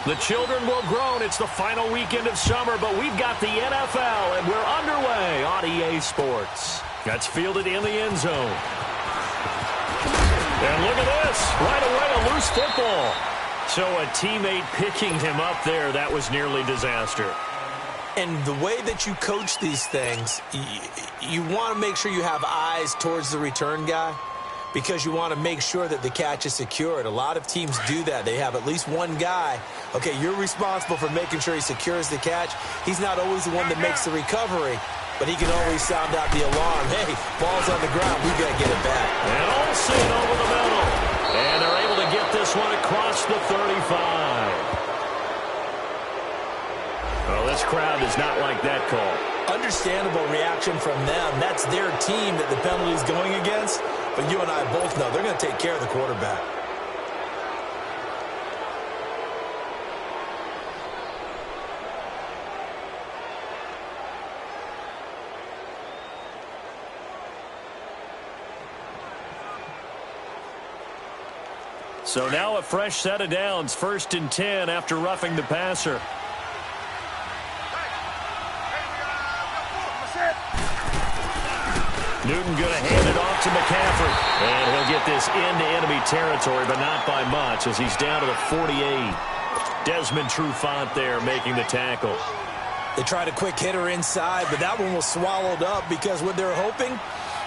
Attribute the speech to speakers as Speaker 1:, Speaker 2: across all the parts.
Speaker 1: The children will groan. It's the final weekend of summer, but we've got the NFL, and we're underway on EA Sports. That's fielded in the end zone. And look at this. Right away, a loose football. So a teammate picking him up there, that was nearly disaster.
Speaker 2: And the way that you coach these things, you want to make sure you have eyes towards the return guy, because you want to make sure that the catch is secured. A lot of teams do that. They have at least one guy. Okay, you're responsible for making sure he secures the catch. He's not always the one that makes the recovery, but he can always sound out the alarm. Hey, ball's on the ground. We got to get it back.
Speaker 1: And Olsen over the middle. And they're able to get this one across the 35. Well, this crowd does not like that call.
Speaker 2: Understandable reaction from them. That's their team that the penalty's going against. But you and I both know they're going to take care of the quarterback.
Speaker 1: So now a fresh set of downs. 1st and 10 after roughing the passer. Newton going to hand it off to McCaffrey. And he'll get this into enemy territory, but not by much as he's down to the 48. Desmond Trufant there making the tackle.
Speaker 2: They tried a quick hitter inside, but that one was swallowed up because what they're hoping,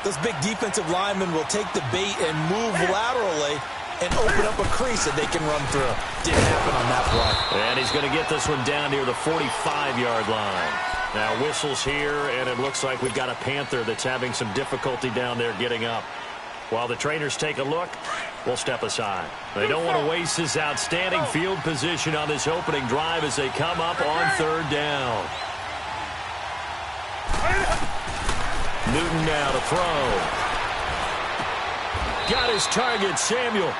Speaker 2: those big defensive linemen will take the bait and move laterally and open up a crease that they can run through. Didn't happen on that play.
Speaker 1: And he's going to get this one down near the 45-yard line. Now whistles here, and it looks like we've got a Panther that's having some difficulty down there getting up. While the trainers take a look, we'll step aside. They don't want to waste this outstanding field position on this opening drive as they come up on 3rd down. Newton now to throw. Got his target, Samuel.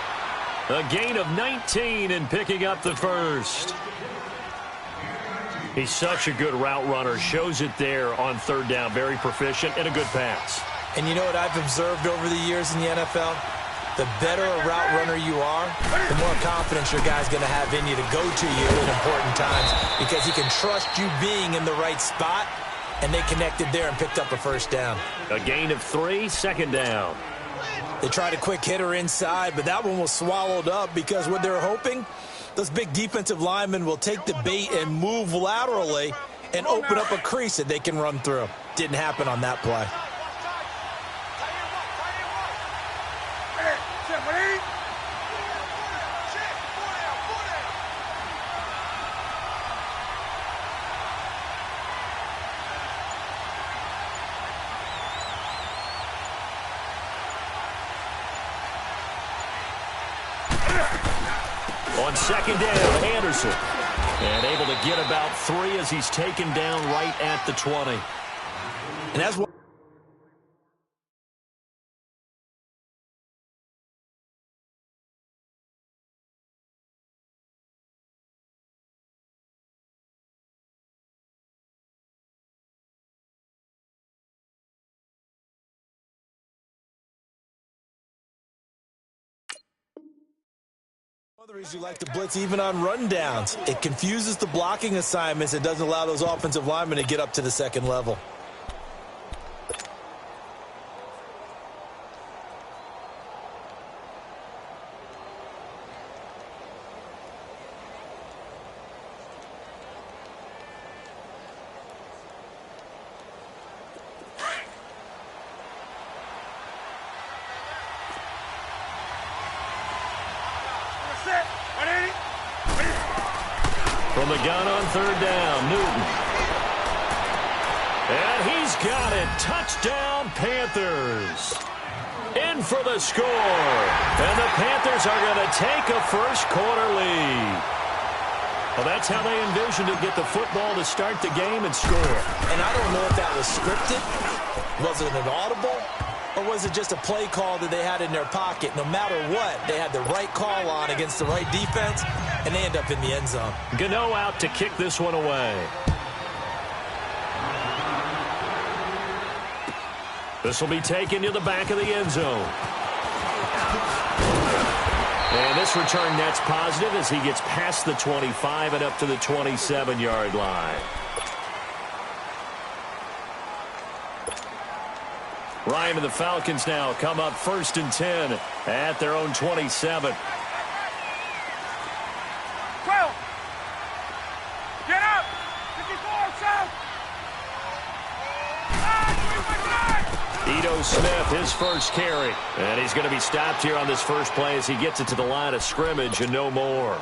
Speaker 1: A gain of 19 and picking up the first. He's such a good route runner. Shows it there on 3rd down. Very proficient and a good pass.
Speaker 2: And you know what I've observed over the years in the NFL? The better a route runner you are, the more confidence your guy's going to have in you to go to you in important times because he can trust you being in the right spot, and they connected there and picked up a 1st down.
Speaker 1: A gain of 3, 2nd down.
Speaker 2: They tried a quick hitter inside, but that one was swallowed up because what they're hoping, those big defensive linemen will take the bait and move laterally and open up a crease that they can run through. Didn't happen on that play.
Speaker 1: On 2nd down, Anderson. And able to get about 3 as he's taken down right at the 20.
Speaker 2: And that's what others who like to blitz even on rundowns. It confuses the blocking assignments. It doesn't allow those offensive linemen to get up to the 2nd level.
Speaker 1: From the gun on 3rd down, Newton. And he's got it. Touchdown, Panthers. In for the score. And the Panthers are going to take a 1st quarter lead. Well, that's how they envisioned to get the football to start the game and score.
Speaker 2: And I don't know if that was scripted. Was it an audible? Or was it just a play call that they had in their pocket? No matter what, they had the right call on against the right defense, and they end up in the end zone.
Speaker 1: Gano out to kick this one away. This will be taken to the back of the end zone. And this return net's positive as he gets past the 25 and up to the 27-yard line. Ryan and the Falcons now come up 1st and 10 at their own 27.
Speaker 3: 12. Get up. 54, south.
Speaker 1: Ito Smith, his first carry. And he's going to be stopped here on this first play as he gets it to the line of scrimmage and no more.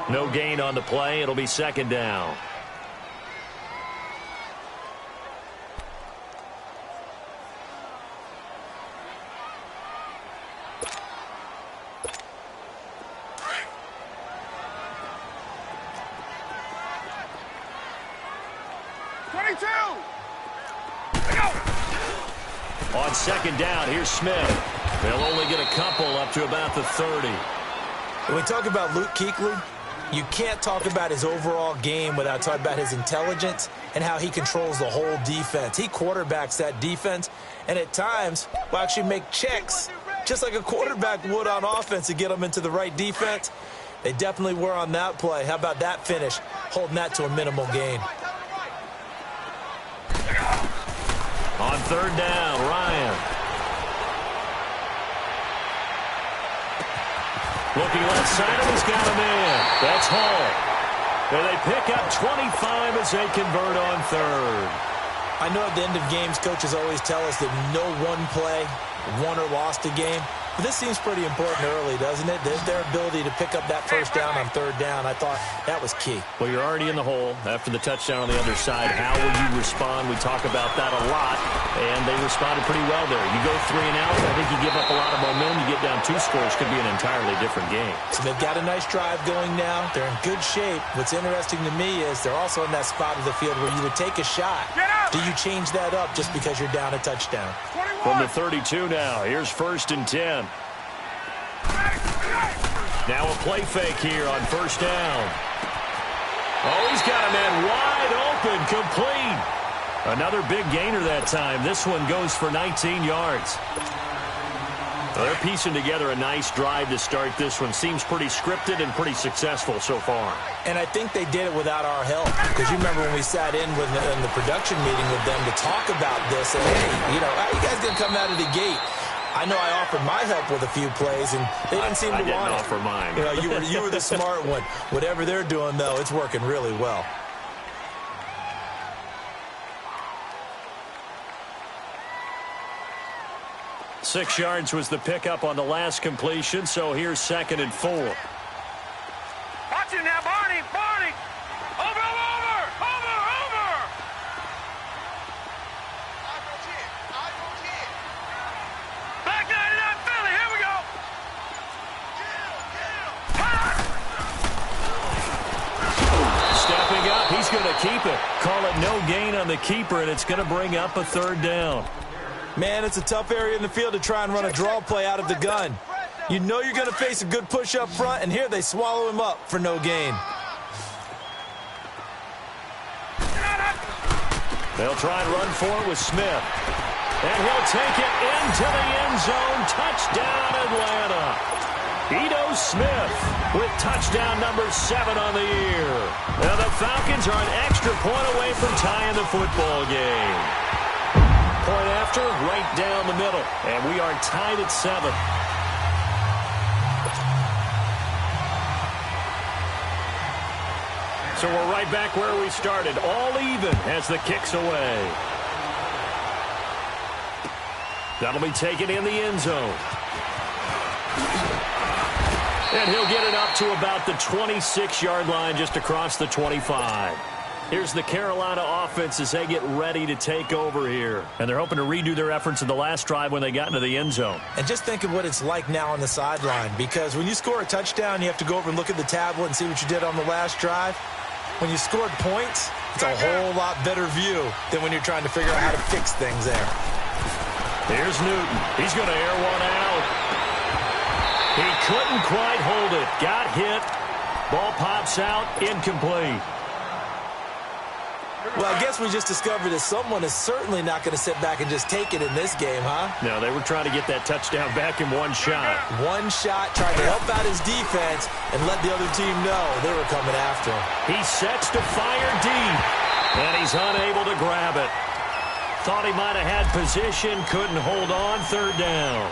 Speaker 1: No gain on the play. It'll be 2nd down. On 2nd down, here's Smith. They'll only get a couple up to about the 30.
Speaker 2: When we talk about Luke Kuechly, you can't talk about his overall game without talking about his intelligence and how he controls the whole defense. He quarterbacks that defense, and at times will actually make checks, just like a quarterback would on offense to get them into the right defense. They definitely were on that play. How about that finish, holding that to a minimal gain.
Speaker 1: On 3rd down, Ryan. Looking left side, and he's got a man. That's Hall. And they pick up 25 as they convert on 3rd.
Speaker 2: I know at the end of games, coaches always tell us that no one play won or lost a game. But this seems pretty important early, doesn't it? Their ability to pick up that 1st down on 3rd down, I thought that was key.
Speaker 1: Well, you're already in the hole after the touchdown on the other side. How will you respond? We talk about that a lot, and they responded pretty well there. You go 3 and out, I think you give up a lot of momentum. You get down 2 scores, could be an entirely different game.
Speaker 2: So they've got a nice drive going now. They're in good shape. What's interesting to me is they're also in that spot of the field where you would take a shot. Do you change that up just because you're down a touchdown?
Speaker 1: From the 32 now, here's 1st and 10. Now a play fake here on 1st down. Oh, he's got a man wide open, complete. Another big gainer that time. This one goes for 19 yards. They're piecing together a nice drive to start this one. Seems pretty scripted and pretty successful so far.
Speaker 2: And I think they did it without our help. Because you remember when we sat in the production meeting with them to talk about this. And, hey, you know, how you guys going to come out of the gate? I know I offered my help with a few plays, and they didn't seem to want it.
Speaker 1: I didn't offer mine.
Speaker 2: You know, you were the smart one. Whatever they're doing, though, it's working really well.
Speaker 1: Six yards was the pickup on the last completion, so here's 2nd and 4.
Speaker 3: Watch him now, Barney! Barney! Over! Back 99 Philly, here we go!
Speaker 1: Stepping up, he's going to keep it. Call it no gain on the keeper, and it's going to bring up a 3rd down.
Speaker 2: Man, it's a tough area in the field to try and run a draw play out of the gun. You know you're going to face a good push up front, and here they swallow him up for no gain.
Speaker 1: They'll try and run for it with Smith. And he'll take it into the end zone. Touchdown, Atlanta. Ito Smith with touchdown number 7 on the year. Now the Falcons are an extra point away from tying the football game. Point after, right down the middle. And we are tied at 7. So we're right back where we started. All even as the kick's away. That'll be taken in the end zone. And he'll get it up to about the 26-yard line, just across the 25. Here's the Carolina offense as they get ready to take over here. And they're hoping to redo their efforts in the last drive when they got into the end zone.
Speaker 2: And just think of what it's like now on the sideline, because when you score a touchdown, you have to go over and look at the tablet and see what you did on the last drive. When you scored points, it's a whole lot better view than when you're trying to figure out how to fix things there.
Speaker 1: Here's Newton. He's going to air one out. He couldn't quite hold it. Got hit. Ball pops out. Incomplete.
Speaker 2: Well, I guess we just discovered that someone is certainly not going to sit back and just take it in this game, huh?
Speaker 1: No, they were trying to get that touchdown back in one shot.
Speaker 2: One shot, trying to help out his defense and let the other team know they were coming after him.
Speaker 1: He sets to fire deep, and he's unable to grab it. Thought he might have had position, couldn't hold on, third down.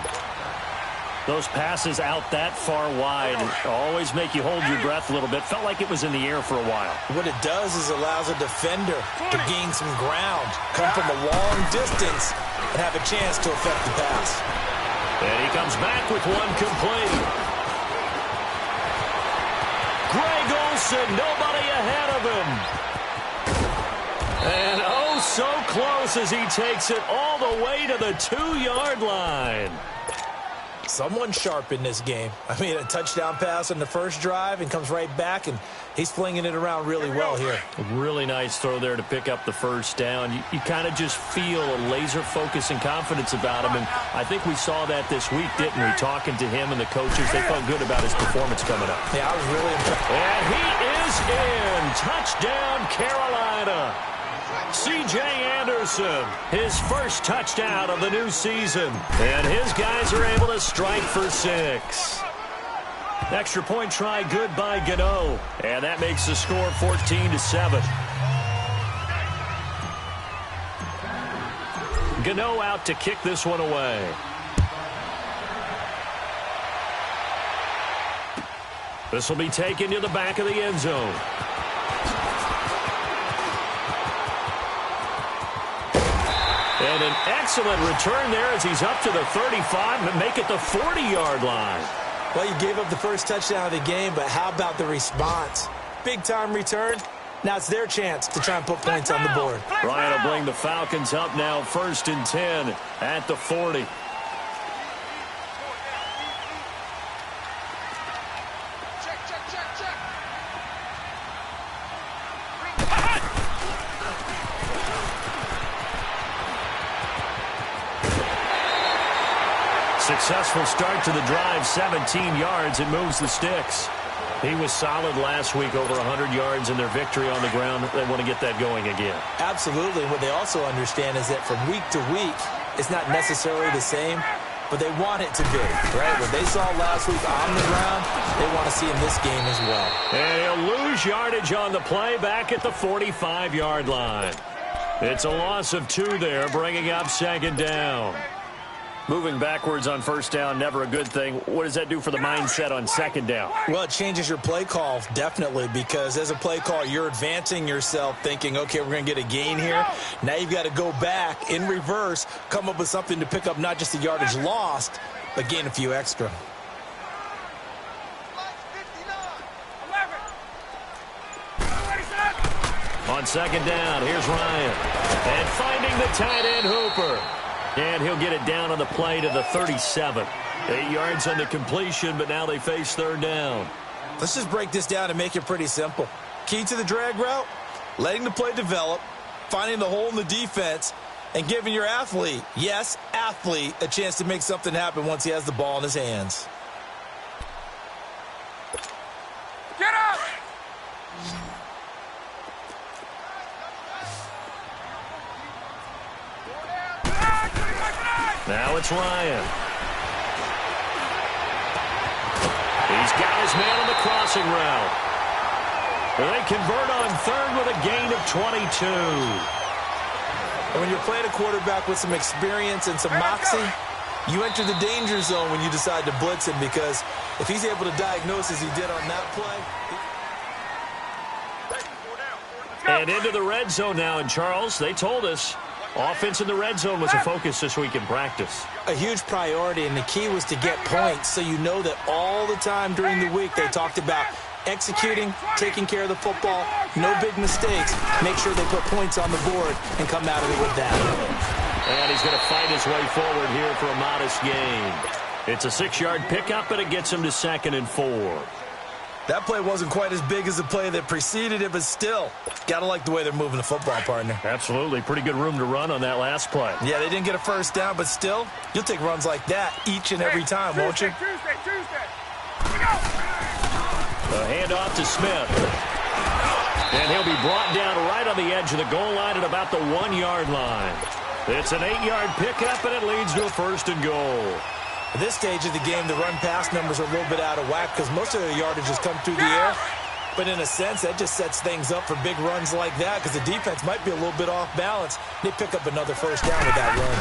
Speaker 1: Those passes out that far wide always make you hold your breath a little bit. Felt like it was in the air for a while.
Speaker 2: What it does is allows a defender to gain some ground, come from a long distance, and have a chance to affect the pass.
Speaker 1: And he comes back with one complete. Greg Olsen, nobody ahead of him. And oh, so close as he takes it all the way to the 2-yard line.
Speaker 2: Someone sharp in this game. I mean, a touchdown pass on the first drive and comes right back, and he's flinging it around really well here.
Speaker 1: A really nice throw there to pick up the first down. You kind of just feel a laser focus and confidence about him, and I think we saw that this week, didn't we? Talking to him and the coaches, they felt good about his performance coming up.
Speaker 2: Yeah, I was really impressed.
Speaker 1: And he is in. Touchdown, Carolina. C.J. Anderson, his first touchdown of the new season. And his guys are able to strike for 6. Extra point try good by Gano. And that makes the score 14-7. Gano out to kick this one away. This will be taken to the back of the end zone. And an excellent return there as he's up to the 35 and make it the 40-yard line.
Speaker 2: Well, you gave up the first touchdown of the game, but how about the response? Big-time return. Now it's their chance to try and put points on the board.
Speaker 1: Ryan will bring the Falcons up now, 1st and 10 at the 40. Successful start to the drive, 17 yards. It moves the sticks. He was solid last week, over 100 yards in their victory on the ground. They want to get that going again.
Speaker 2: Absolutely. What they also understand is that from week to week, it's not necessarily the same, but they want it to be, right? What they saw last week on the ground, they want to see in this game as well.
Speaker 1: And he'll lose yardage on the play back at the 45-yard line. It's a loss of 2 there, bringing up 2nd down. Moving backwards on 1st down, never a good thing. What does that do for the mindset on 2nd down?
Speaker 2: Well, it changes your play call, definitely, because as a play call, you're advancing yourself thinking, okay, we're going to get a gain here. Now you've got to go back in reverse, come up with something to pick up not just the yardage lost, but gain a few extra.
Speaker 1: On 2nd down, here's Ryan. And finding the tight end, Hooper. And he'll get it down on the play to the 37. 8 yards on the completion, but now they face 3rd down.
Speaker 2: Let's just break this down and make it pretty simple. Key to the drag route, letting the play develop, finding the hole in the defense, and giving your athlete, yes, athlete, a chance to make something happen once he has the ball in his hands.
Speaker 3: Get up!
Speaker 1: Now it's Ryan. He's got his man on the crossing route. They convert on 3rd with a gain of 22.
Speaker 2: And when you're playing a quarterback with some experience and some moxie, you enter the danger zone when you decide to blitz him, because if he's able to diagnose as he did on that play.
Speaker 1: And into the red zone now. And Charles, they told us offense in the red zone was a focus this week in practice.
Speaker 2: A huge priority, and the key was to get points, so you know that all the time during the week they talked about executing, taking care of the football, no big mistakes. Make sure they put points on the board and come out of it with that.
Speaker 1: And he's going to fight his way forward here for a modest gain. It's a 6-yard pickup, but it gets him to 2nd and 4.
Speaker 2: That play wasn't quite as big as the play that preceded it, but still, got to like the way they're moving the football, partner.
Speaker 1: Absolutely. Pretty good room to run on that last play.
Speaker 2: Yeah, they didn't get a 1st down, but still, you'll take runs like that each and every time, won't you?
Speaker 3: Tuesday. We go.
Speaker 1: A handoff to Smith. And he'll be brought down right on the edge of the goal line at about the 1-yard line. It's an 8-yard pickup, and it leads to a 1st and goal.
Speaker 2: At this stage of the game, the run-pass numbers are a little bit out of whack because most of the yardage has come through the air. But in a sense, that just sets things up for big runs like that because the defense might be a little bit off balance. They pick up another 1st down with that run.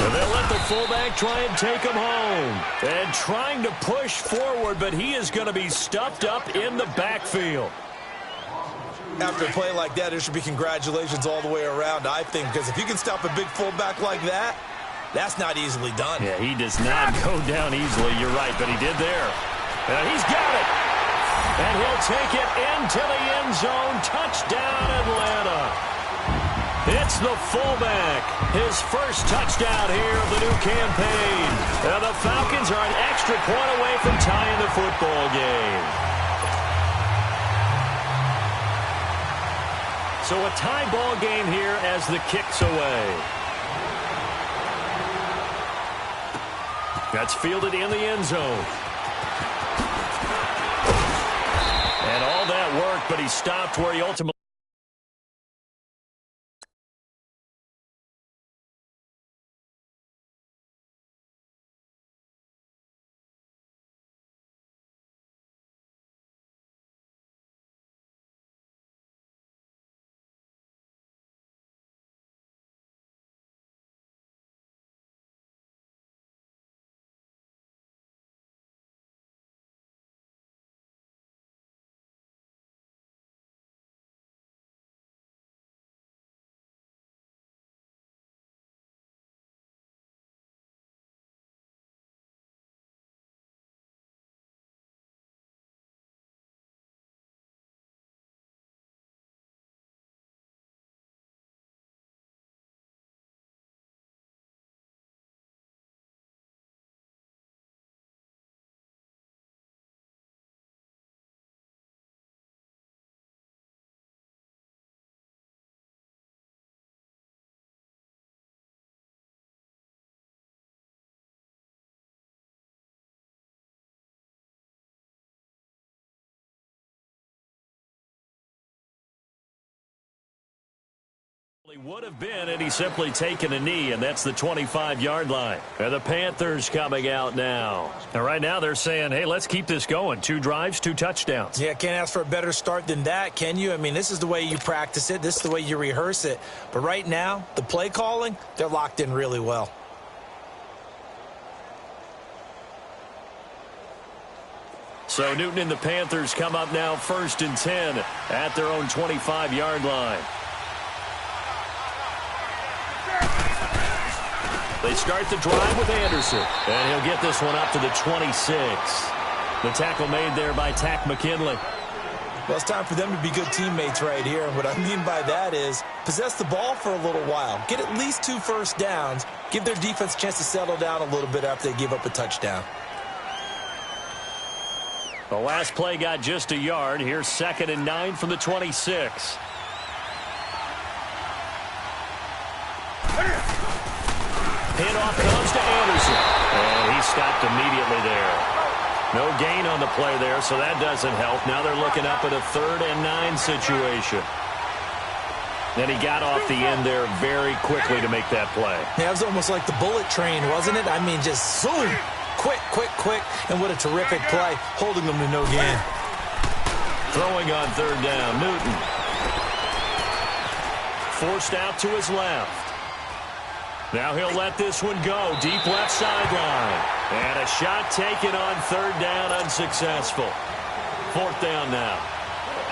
Speaker 1: And they'll let the fullback try and take him home. And trying to push forward, but he is going to be stuffed up in the backfield.
Speaker 2: After a play like that, there should be congratulations all the way around, I think, because if you can stop a big fullback like that, that's not easily done.
Speaker 1: Yeah, he does not go down easily. You're right, but he did there. And he's got it. And he'll take it into the end zone. Touchdown, Atlanta. It's the fullback. His first touchdown here of the new campaign. And the Falcons are an extra point away from tying the football game. So a tie ball game here as the kick's away. That's fielded in the end zone. And all that worked, but he stopped where he ultimately... He would have been, and he's simply taken a knee, and that's the 25-yard line. And the Panthers coming out now. And right now they're saying, hey, let's keep this going. 2 drives, 2 touchdowns.
Speaker 2: Yeah, can't ask for a better start than that, can you? I mean, this is the way you practice it. This is the way you rehearse it. But right now, the play calling, they're locked in really well.
Speaker 1: So Newton and the Panthers come up now 1st and 10 at their own 25-yard line. They start the drive with Anderson, and he'll get this one up to the 26. The tackle made there by Tack McKinley.
Speaker 2: Well, it's time for them to be good teammates right here. And what I mean by that is possess the ball for a little while. Get at least 2 first downs. Give their defense a chance to settle down a little bit after they give up a touchdown.
Speaker 1: The last play got just a yard. Here's 2nd and 9 from the 26. Handoff comes to Anderson. And he stopped immediately there. No gain on the play there, so that doesn't help. Now they're looking up at a 3rd and 9 situation. Then he got off the end there very quickly to make that play.
Speaker 2: Yeah, it was almost like the bullet train, wasn't it? I mean, just zoom. Quick, quick, quick. And what a terrific play, holding them to no gain.
Speaker 1: Throwing on 3rd down, Newton. Forced out to his left. Now he'll let this one go. Deep left sideline. And a shot taken on 3rd down, unsuccessful. 4th down now.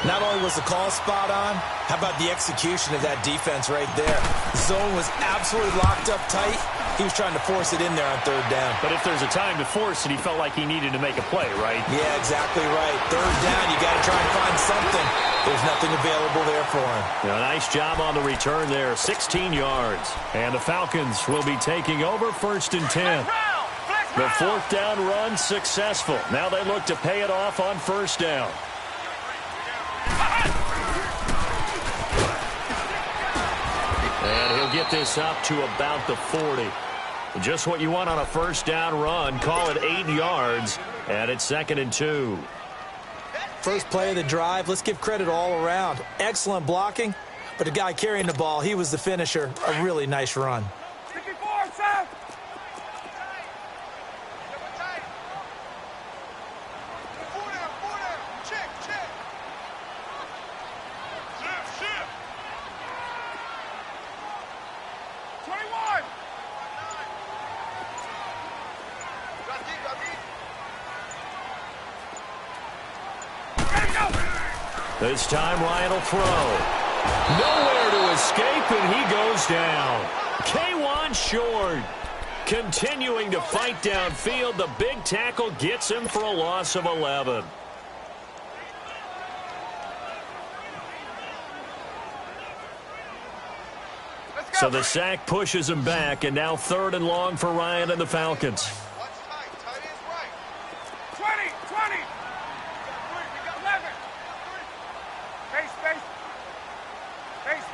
Speaker 2: Not only was the call spot on, how about the execution of that defense right there? The zone was absolutely locked up tight. He was trying to force it in there on 3rd down.
Speaker 1: But if there's a time to force it, he felt like he needed to make a play, right?
Speaker 2: Yeah, exactly right. 3rd down, you got to try and find something. There's nothing available there for him.
Speaker 1: Now, nice job on the return there, 16 yards. And the Falcons will be taking over 1st and 10. The 4th down run successful. Now they look to pay it off on 1st down. And he'll get this up to about the 40. Just what you want on a 1st down run. Call it 8 yards. And it's 2nd and 2.
Speaker 2: first play of the drive. Let's give credit all around. Excellent blocking, but the guy carrying the ball, he was the finisher. A really nice run.
Speaker 3: 54, South.
Speaker 1: This time Ryan will throw. Nowhere to escape, and he goes down. K1 short. Continuing to fight downfield. The big tackle gets him for a loss of 11. So the sack pushes him back, and now 3rd and long for Ryan and the Falcons.
Speaker 3: 20, 20. 11.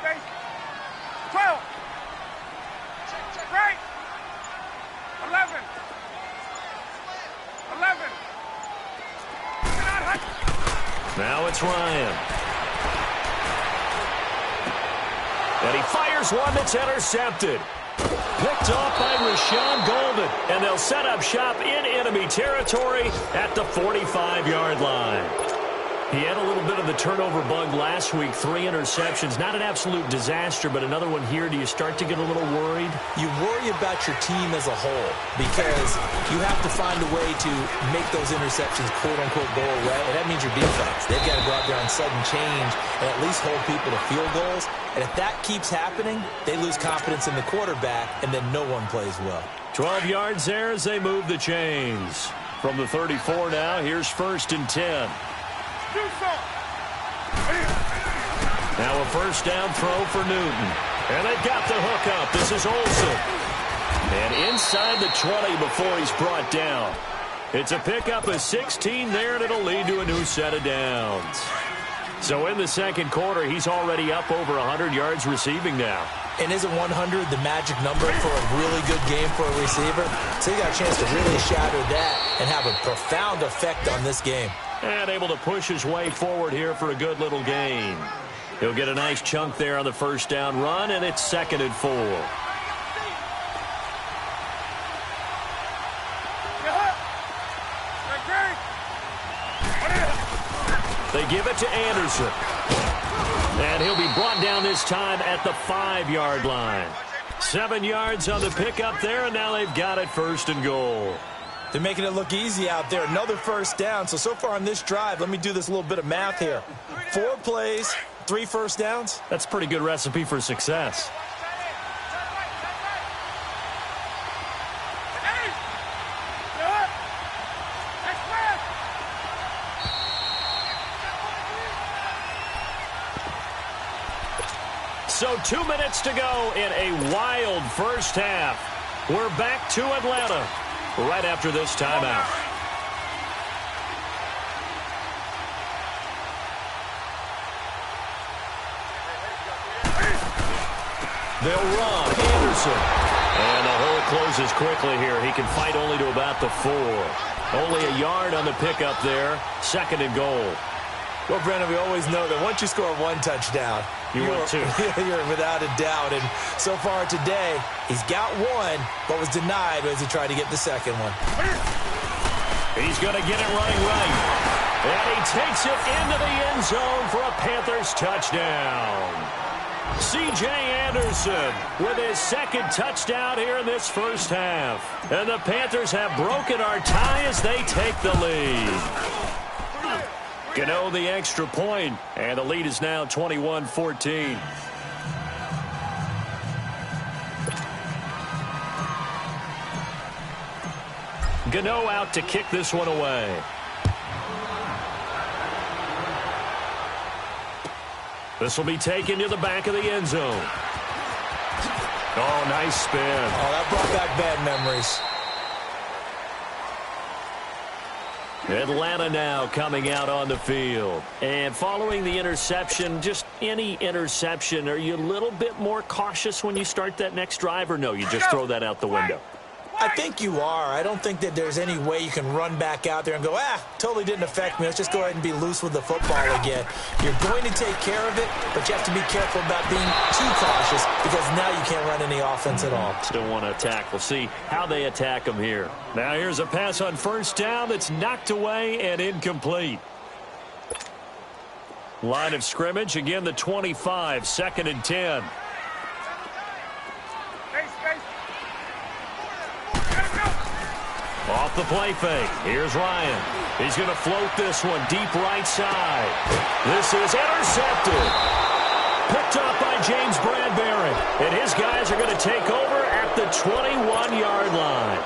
Speaker 3: Space. 12. Right. 11. 11.
Speaker 1: Now it's Ryan. And he fires one that's intercepted. Picked off by Rashawn Golden. And they'll set up shop in enemy territory at the 45-yard line. He had a little bit of the turnover bug last week. 3 interceptions. Not an absolute disaster, but another one here. Do you start to get a little worried?
Speaker 2: You worry about your team as a whole because you have to find a way to make those interceptions, quote-unquote, go away. And that means your defense. They've got to go out there on sudden change and at least hold people to field goals. And if that keeps happening, they lose confidence in the quarterback, and then no one plays well.
Speaker 1: 12 yards there as they move the chains. From the 34 now, here's 1st and 10. Now a first down throw for Newton. And they've got the hook up. This is Olsen. And inside the 20 before he's brought down. It's a pickup of 16 there, and it'll lead to a new set of downs. So in the second quarter, he's already up over 100 yards receiving now.
Speaker 2: And isn't 100 the magic number for a really good game for a receiver? So you got a chance to really shatter that and have a profound effect on this game.
Speaker 1: And able to push his way forward here for a good little gain. He'll get a nice chunk there on the first down run, and it's 2nd and 4. They give it to Anderson. And he'll be brought down this time at the 5-yard line. 7 yards on the pickup there, and now they've got it 1st and goal.
Speaker 2: They're making it look easy out there. Another first down. So far on this drive, let me do this little bit of math here. 4 plays, 3 first downs.
Speaker 1: That's a pretty good recipe for success. So 2 minutes to go in a wild first half. We're back to Atlanta right after this timeout. They'll run. Anderson. And the hole closes quickly here. He can fight only to about the 4. Only a yard on the pickup there. 2nd and goal.
Speaker 2: Well, Brennan, we always know that once you score 1 touchdown,
Speaker 1: you're
Speaker 2: without a doubt. And so far today, he's got 1, but was denied as he tried to get the second one.
Speaker 1: He's going to get it running right. And he takes it into the end zone for a Panthers touchdown. C.J. Anderson with his 2nd touchdown here in this first half. And the Panthers have broken our tie as they take the lead. Gano the extra point, and the lead is now 21-14. Gano out to kick this one away. This will be taken to the back of the end zone. Oh, nice spin.
Speaker 2: Oh, that brought back bad memories.
Speaker 1: Atlanta now coming out on the field. And following the interception, just any interception, are you a little bit more cautious when you start that next drive, or no, you just throw that out the window?
Speaker 2: I think you are. I don't think that there's any way you can run back out there and go, totally didn't affect me. Let's just go ahead and be loose with the football again. You're going to take care of it, but you have to be careful about being too cautious because now you can't run any offense at all.
Speaker 1: Still want to attack. We'll see how they attack them here. Now here's a pass on first down that's knocked away and incomplete. Line of scrimmage, again the 25, 2nd and 10. Off the play fake. Here's Ryan. He's going to float this one deep right side. This is intercepted. Picked up by James Bradbury. And his guys are going to take over at the 21-yard line.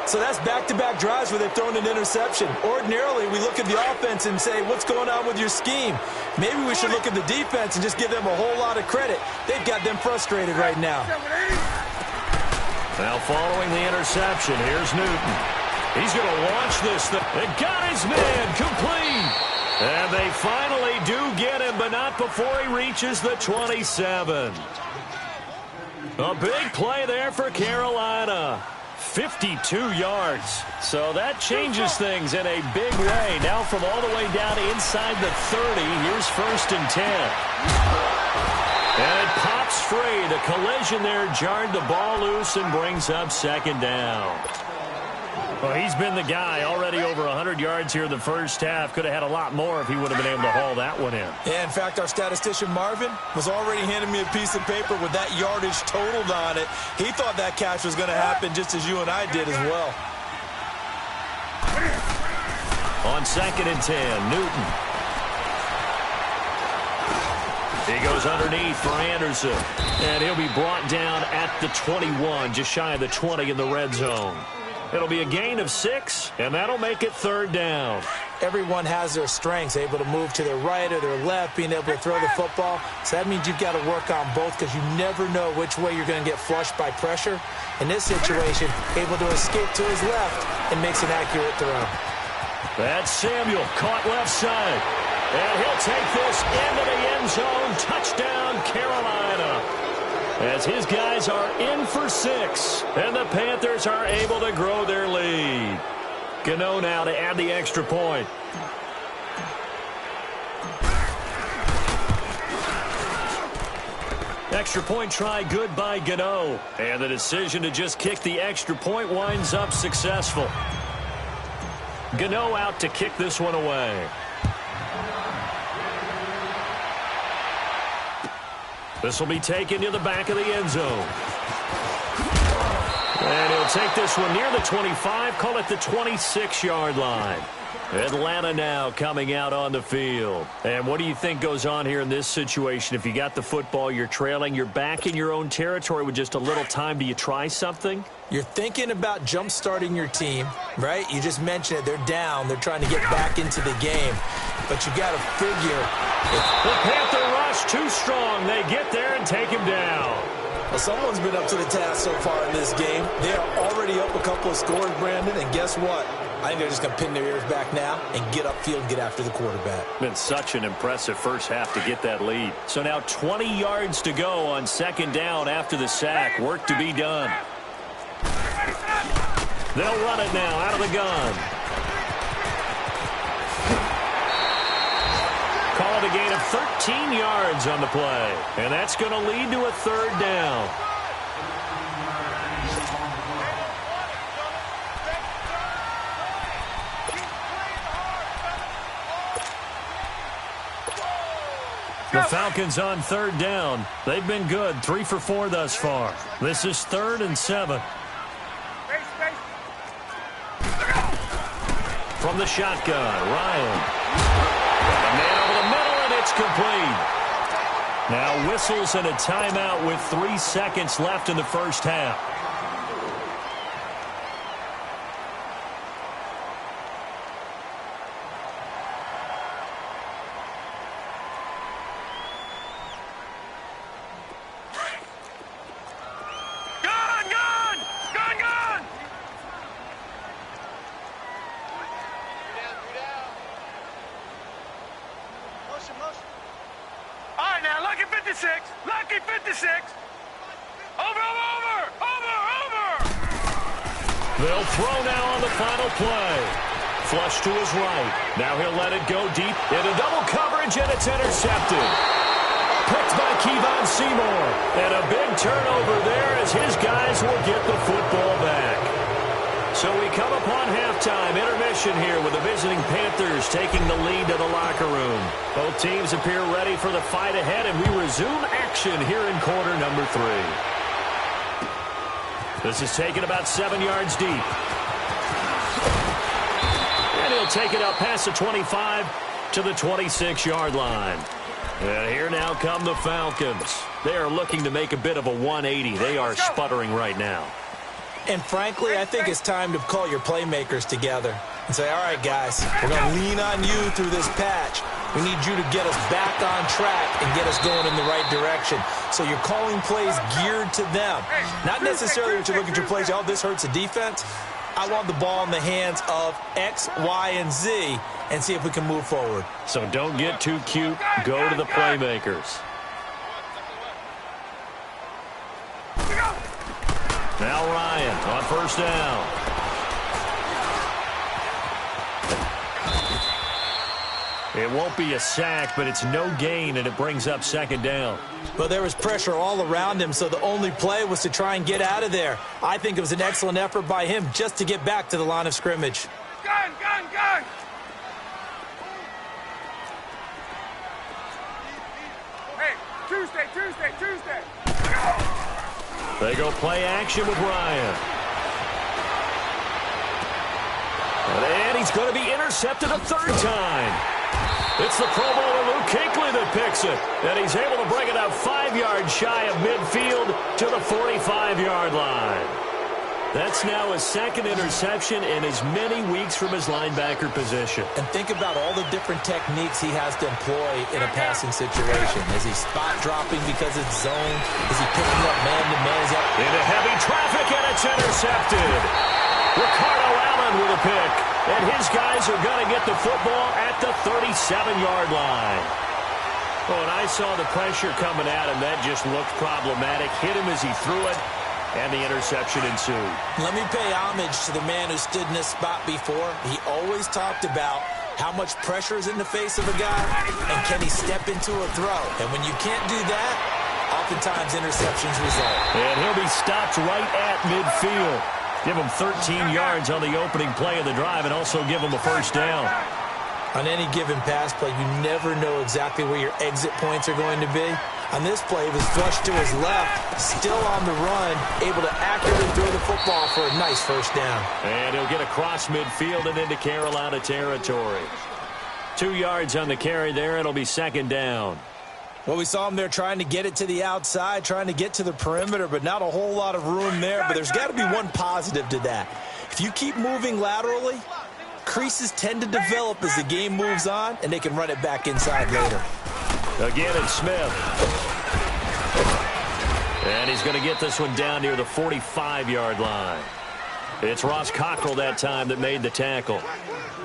Speaker 2: So that's back-to-back drives where they've thrown an interception. Ordinarily, we look at the offense and say, what's going on with your scheme? Maybe we should look at the defense and just give them a whole lot of credit. They've got them frustrated right now.
Speaker 1: Now following the interception, here's Newton. He's going to launch this thing. They got his man complete. And they finally do get him, but not before he reaches the 27. A big play there for Carolina. 52 yards. So that changes things in a big way. Now from all the way down inside the 30, here's 1st and 10. And it pops free. The collision there jarred the ball loose and brings up 2nd down. Well, he's been the guy already over 100 yards here in the first half. Could have had a lot more if he would have been able to haul that one in.
Speaker 2: Yeah, in fact, our statistician Marvin was already handing me a piece of paper with that yardage totaled on it. He thought that catch was going to happen just as you and I did as well.
Speaker 1: On 2nd and 10, Newton. He goes underneath for Anderson. And he'll be brought down at the 21, just shy of the 20 in the red zone. It'll be a gain of 6, and that'll make it 3rd down.
Speaker 2: Everyone has their strengths, able to move to their right or their left, being able to throw the football. So that means you've got to work on both because you never know which way you're going to get flushed by pressure. In this situation, able to escape to his left and makes an accurate throw.
Speaker 1: That's Samuel, caught left side. And he'll take this into the end zone. Touchdown, Carolina. As his guys are in for 6, and the Panthers are able to grow their lead. Gano now to add the extra point. Extra point try good by Gano. And the decision to just kick the extra point winds up successful. Gano out to kick this one away. This will be taken to the back of the end zone. And he'll take this one near the 25, call it the 26-yard line. Atlanta now coming out on the field. And what do you think goes on here in this situation? If you got the football, you're trailing, you're back in your own territory with just a little time. Do you try something?
Speaker 2: You're thinking about jump-starting your team, right? You just mentioned it. They're down. They're trying to get back into the game. But you got to figure.
Speaker 1: The Panther rush too strong. They get there and take him down.
Speaker 2: Well, someone's been up to the task so far in this game. They are already up a couple of scores, Brandon, and guess what? I think they're just going to pin their ears back now and get upfield and get after the quarterback.
Speaker 1: Been such an impressive first half to get that lead. So now 20 yards to go on 2nd down after the sack. Work to be done. They'll run it now out of the gun. Call it a gain of 13 yards on the play. And that's going to lead to a 3rd down. The Falcons on 3rd down. They've been good, 3 for 4 thus far. This is 3rd and 7. From the shotgun, Ryan. A man over the middle, and it's complete. Now whistles and a timeout with 3 seconds left in the first half. They'll throw now on the final play. Flush to his right. Now he'll let it go deep into double coverage, and it's intercepted. Picked by Kevon Seymour. And a big turnover there as his guys will get the football back. So we come upon halftime intermission here with the visiting Panthers taking the lead to the locker room. Both teams appear ready for the fight ahead, and we resume action here in quarter number 3. This is taken about 7 yards deep. And he'll take it up past the 25 to the 26-yard line. And here now come the Falcons. They are looking to make a bit of a 180. They are sputtering right now.
Speaker 2: And frankly, I think it's time to call your playmakers together and say, all right, guys, we're going to lean on you through this patch. We need you to get us back on track and get us going in the right direction. So you're calling plays geared to them. Not necessarily that you look at your plays, oh, this hurts the defense. I want the ball in the hands of X, Y, and Z and see if we can move forward.
Speaker 1: So don't get too cute. Go to the playmakers. Now Ryan on first down. It won't be a sack, but it's no gain, and it brings up second down.
Speaker 2: Well, there was pressure all around him, so the only play was to try and get out of there. I think it was an excellent effort by him just to get back to the line of scrimmage.
Speaker 3: Gun, gun, gun! Hey, Tuesday.
Speaker 1: They go play action with Ryan. And he's going to be intercepted a third time. It's the Pro Bowler Luke Kuechly that picks it. And he's able to bring it up 5 yards shy of midfield to the 45-yard line. That's now his second interception in as many weeks from his linebacker position.
Speaker 2: And think about all the different techniques he has to employ in a passing situation. Is he spot dropping because it's zone? Is he picking up man-to-man?
Speaker 1: Into heavy traffic, and it's intercepted. Ricardo Allen with a pick. And his guys are going to get the football at the 37-yard line. Oh, and I saw the pressure coming at him. That just looked problematic. Hit him as he threw it. And the interception ensued.
Speaker 2: Let me pay homage to the man who stood in this spot before. He always talked about how much pressure is in the face of a guy and can he step into a throw. And when you can't do that, oftentimes interceptions result.
Speaker 1: And he'll be stopped right at midfield. Give him 13 yards on the opening play of the drive and also give him a first down.
Speaker 2: On any given pass play, you never know exactly where your exit points are going to be. On this play, he was flushed to his left, still on the run, able to accurately throw the football for a nice first down.
Speaker 1: And he'll get across midfield and into Carolina territory. 2 yards on the carry there. It'll be second down.
Speaker 2: Well, we saw him there trying to get it to the outside, trying to get to the perimeter, but not a whole lot of room there. But there's got to be one positive to that. If you keep moving laterally, creases tend to develop as the game moves on, and they can run it back inside later.
Speaker 1: Again, it's Smith. And he's going to get this one down near the 45-yard line. It's Ross Cockrell that time that made the tackle.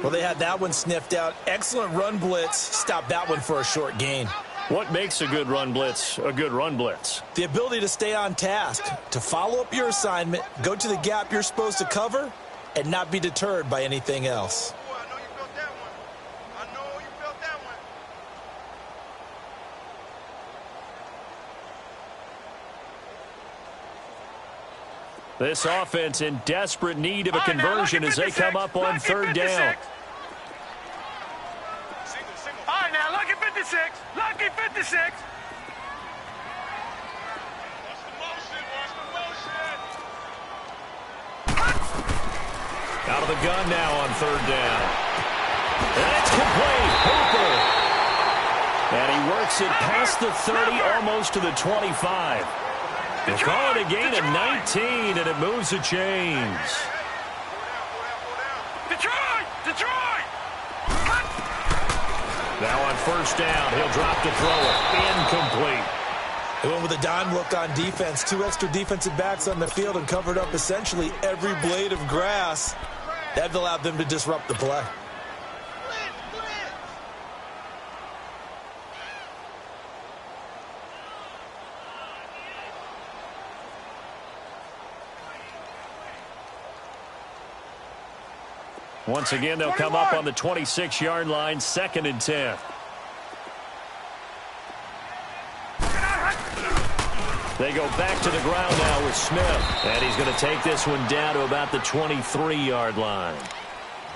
Speaker 2: Well, they had that one sniffed out. Excellent run blitz. Stopped that one for a short gain.
Speaker 1: What makes a good run blitz a good run blitz?
Speaker 2: The ability to stay on task, to follow up your assignment, go to the gap you're supposed to cover, and not be deterred by anything else.
Speaker 1: This offense in desperate need of a conversion as they come up on third down.
Speaker 3: All right, now, lucky 56. Lucky 56.
Speaker 1: Out of the gun now on third down. And it's complete. Hooper. And he works it past the 30, almost to the 25. They'll call it a gain of 19, and it moves the chains.
Speaker 3: Detroit!
Speaker 1: Now on first down, he'll drop to throw it. Incomplete.
Speaker 2: They went with a dime look on defense. 2 extra defensive backs on the field and covered up essentially every blade of grass. That allowed them to disrupt the play.
Speaker 1: Once again, they'll come up on the 26-yard line, 2nd and 10. They go back to the ground now with Smith. And he's going to take this one down to about the 23-yard line.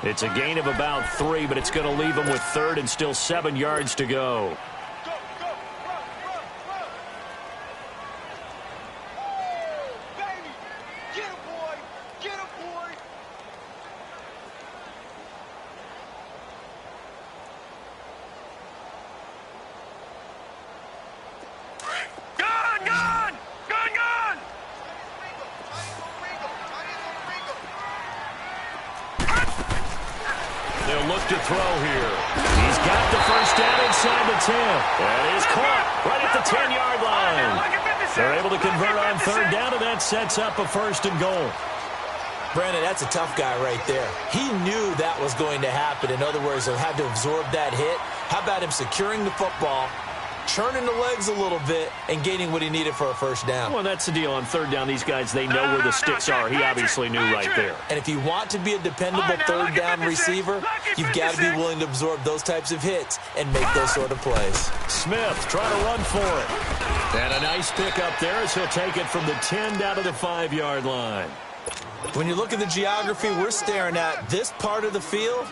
Speaker 1: It's a gain of about 3, but it's going to leave him with 3rd and still 7 yards to go. To throw here. He's got the first down inside the 10. And he's caught right at the 10-yard line. They're able to convert on 3rd down, and that sets up a 1st and goal.
Speaker 2: Brandon, that's a tough guy right there. He knew that was going to happen. In other words, he'll have to absorb that hit. How about him securing the football, churning the legs a little bit, and gaining what he needed for a 1st down?
Speaker 1: Well, that's the deal. On 3rd down, these guys, they know where the sticks are. He obviously knew right there.
Speaker 2: And if you want to be a dependable 3rd down receiver, you've got to be willing to absorb those types of hits and make those sort of plays.
Speaker 1: Smith trying to run for it. And a nice pick up there as he'll take it from the 10 down to the 5-yard line.
Speaker 2: When you look at the geography we're staring at, this part of the field,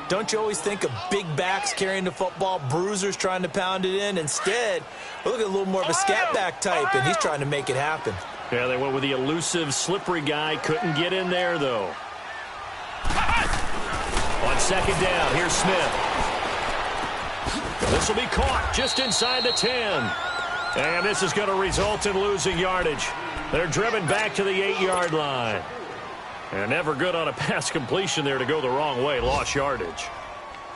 Speaker 2: don't you always think of big backs carrying the football, bruisers trying to pound it in? Instead, look at a little more of a scat back type, and he's trying to make it happen.
Speaker 1: Yeah, they went with the elusive, slippery guy. Couldn't get in there, though. On 2nd down, here's Smith. This will be caught just inside the 10. And this is going to result in losing yardage. They're driven back to the 8-yard line. And never good on a pass completion there to go the wrong way. Lost yardage.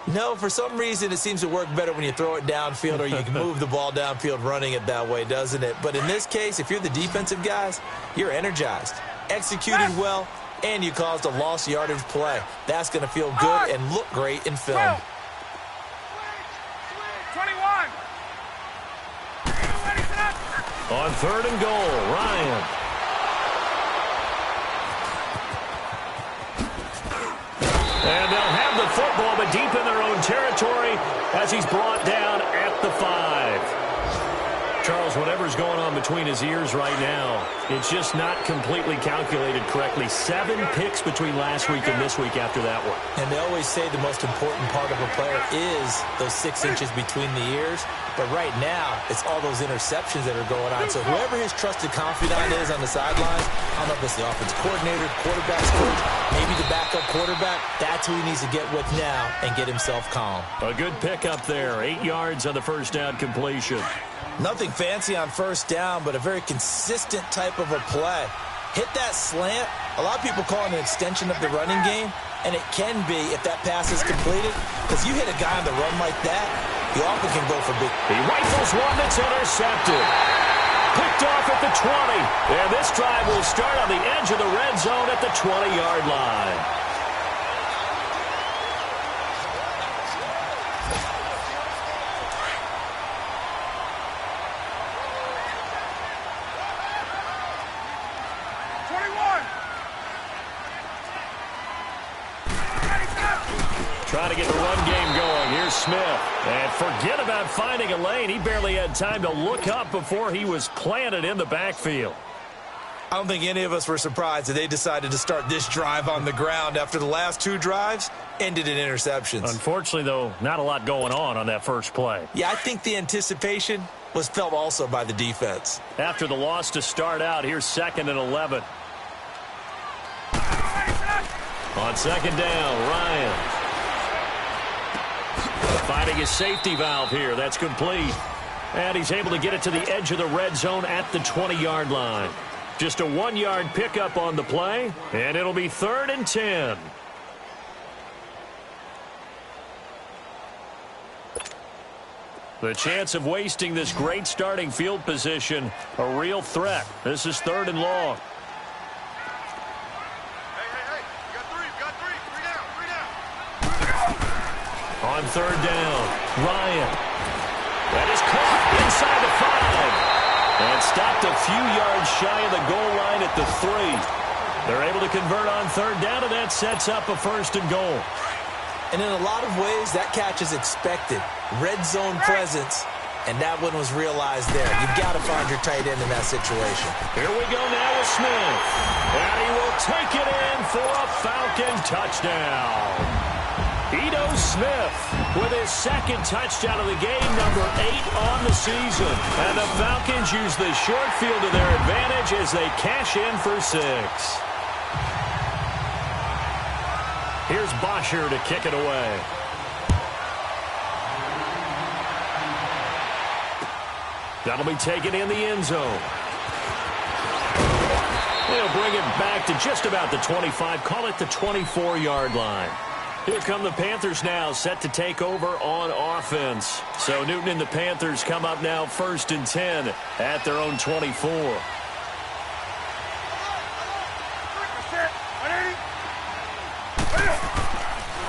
Speaker 2: No, for some reason it seems to work better when you throw it downfield or you can move the ball downfield running it that way, doesn't it? But in this case, if you're the defensive guys, you're energized, executed well, and you caused a lost yardage play. That's going to feel good and look great in film.
Speaker 3: 21.
Speaker 1: On 3rd and goal, Ryan. And they'll have the football, but deep in their own territory as he's brought down at the 5. Charles, whatever's going on between his ears right now, it's just not completely calculated correctly. 7 picks between last week and this week after that one.
Speaker 2: And they always say the most important part of a player is those 6 inches between the ears. But right now, it's all those interceptions that are going on. So whoever his trusted confidant is on the sidelines, I don't know if it's the offense coordinator, quarterback's coach, maybe the backup quarterback, that's who he needs to get with now and get himself calm.
Speaker 1: A good pick up there. 8 yards on the 1st down completion.
Speaker 2: Nothing fancy on 1st down, but a very consistent type of a play. Hit that slant. A lot of people call it an extension of the running game, and it can be if that pass is completed, because you hit a guy on the run like that, you often can go for big.
Speaker 1: He rifles one that's intercepted. Picked off at the 20. And this drive will start on the edge of the red zone at the 20-yard line. Trying to get the run game going. Here's Smith. And forget about finding a lane. He barely had time to look up before he was planted in the backfield.
Speaker 2: I don't think any of us were surprised that they decided to start this drive on the ground after the last 2 drives ended in interceptions.
Speaker 1: Unfortunately, though, not a lot going on that first play.
Speaker 2: Yeah, I think the anticipation was felt also by the defense.
Speaker 1: After the loss to start out, here's 2nd and 11. On 2nd down, Ryan. Finding his safety valve here. That's complete. And he's able to get it to the edge of the red zone at the 20-yard line. Just a 1-yard pickup on the play, and it'll be 3rd and 10. The chance of wasting this great starting field position, a real threat. This is 3rd and long. On 3rd down, Ryan. That is caught inside the 5. And stopped a few yards shy of the goal line at the 3. They're able to convert on third down, and that sets up a 1st and goal.
Speaker 2: And in a lot of ways, that catch is expected. Red zone presence, and that one was realized there. You've got to find your tight end in that situation.
Speaker 1: Here we go now with Smith. And he will take it in for a Falcon touchdown. Ito Smith with his 2nd touchdown of the game, number 8 on the season. And the Falcons use the short field to their advantage as they cash in for 6. Here's Bosher to kick it away. That'll be taken in the end zone. They'll bring it back to just about the 25, call it the 24-yard line. Here come the Panthers now, set to take over on offense. So Newton and the Panthers come up now 1st and 10 at their own 24.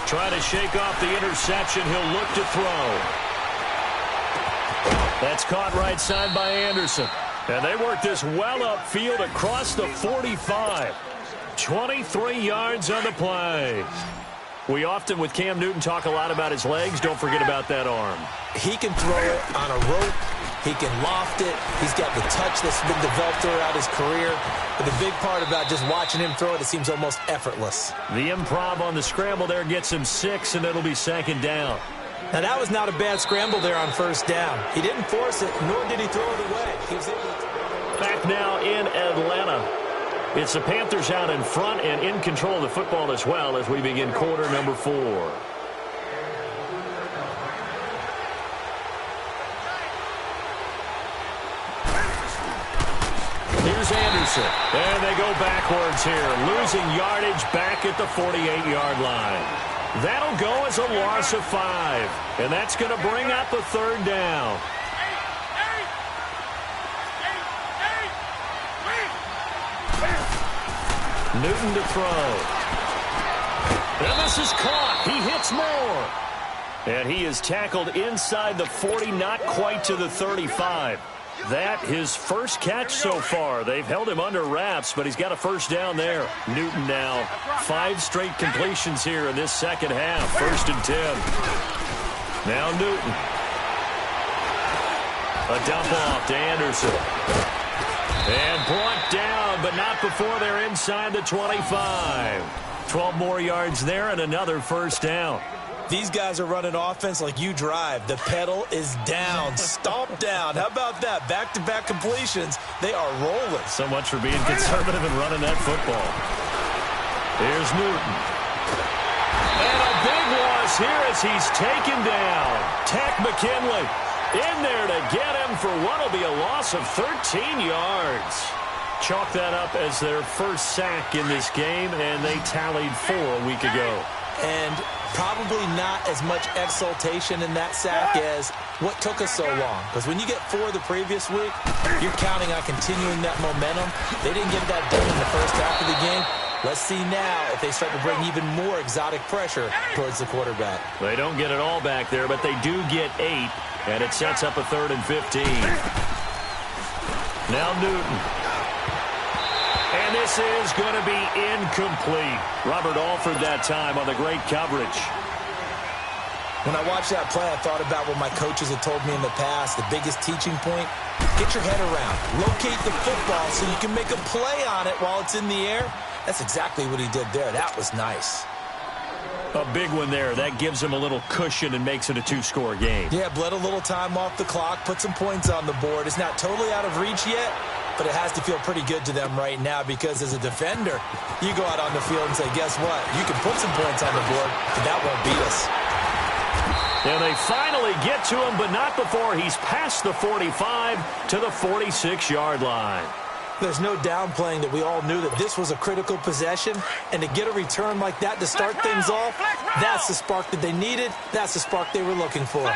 Speaker 1: Trying to shake off the interception. He'll look to throw. That's caught right side by Anderson. And they work this well upfield across the 45. 23 yards on the play. We often, with Cam Newton, talk a lot about his legs. Don't forget about that arm.
Speaker 2: He can throw it on a rope. He can loft it. He's got the touch that's been developed throughout his career. But the big part about just watching him throw it, it seems almost effortless.
Speaker 1: The improv on the scramble there gets him 6, and it'll be 2nd down.
Speaker 2: Now, that was not a bad scramble there on 1st down. He didn't force it, nor did he throw it away. He was able to...
Speaker 1: Back now in Atlanta. It's the Panthers out in front and in control of the football as well as we begin quarter number 4. Here's Anderson. And they go backwards here, losing yardage back at the 48-yard line. That'll go as a loss of 5. And that's going to bring up a 3rd down. Newton to throw. And this is caught. He hits more. And he is tackled inside the 40, not quite to the 35. That his first catch so far. They've held him under wraps, but he's got a 1st down there. Newton now 5 straight completions here in this 2nd half. 1st and 10. Now Newton. A dump off to Anderson. And brought down, but not before they're inside the 25. 12 more yards there and another 1st down.
Speaker 2: These guys are running offense like you drive. The pedal is down, stomped down. How about that? Back-to-back completions. They are rolling.
Speaker 1: So much for being conservative and running that football. Here's Newton. And a big loss here as he's taken down. Tech McKinley in there to get him for what will be a loss of 13 yards. Chalk that up as their first sack in this game, and they tallied 4 a week ago.
Speaker 2: And probably not as much exultation in that sack as what took us so long. Because when you get 4 the previous week, you're counting on continuing that momentum. They didn't get that done in the first half of the game. Let's see now if they start to bring even more exotic pressure towards the quarterback.
Speaker 1: They don't get it all back there, but they do get 8, and it sets up a 3rd and 15. Now Newton. And this is going to be incomplete. Robert Alford that time on the great coverage.
Speaker 2: When I watched that play, I thought about what my coaches had told me in the past. The biggest teaching point, get your head around. Locate the football so you can make a play on it while it's in the air. That's exactly what he did there. That was nice.
Speaker 1: A big one there. That gives him a little cushion and makes it a 2-score game.
Speaker 2: Yeah, bled a little time off the clock, put some points on the board. It's not totally out of reach yet, but it has to feel pretty good to them right now because as a defender, you go out on the field and say, guess what? You can put some points on the board, but that won't beat us.
Speaker 1: And they finally get to him, but not before he's past the 45 to the 46-yard line.
Speaker 2: There's no downplaying that we all knew that this was a critical possession, and to get a return like that to start things off, that's the spark that they needed. That's the spark they were looking for.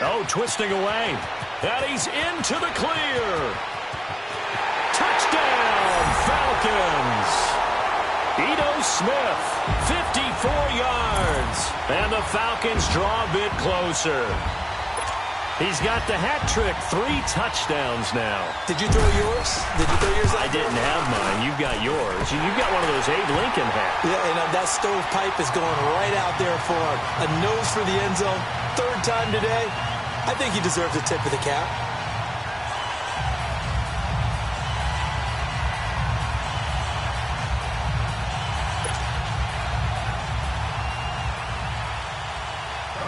Speaker 1: Oh, twisting away. And he's into the clear. Touchdown, Falcons. Ito Smith, 54 yards. And the Falcons draw a bit closer. He's got the hat trick, 3 touchdowns now.
Speaker 2: Did you throw yours?
Speaker 1: I didn't have mine. You've got yours. You've got one of those Abe Lincoln hats.
Speaker 2: Yeah, and that stovepipe is going right out there for him. A nose for the end zone. 3rd time today. I think he deserves a tip of the cap.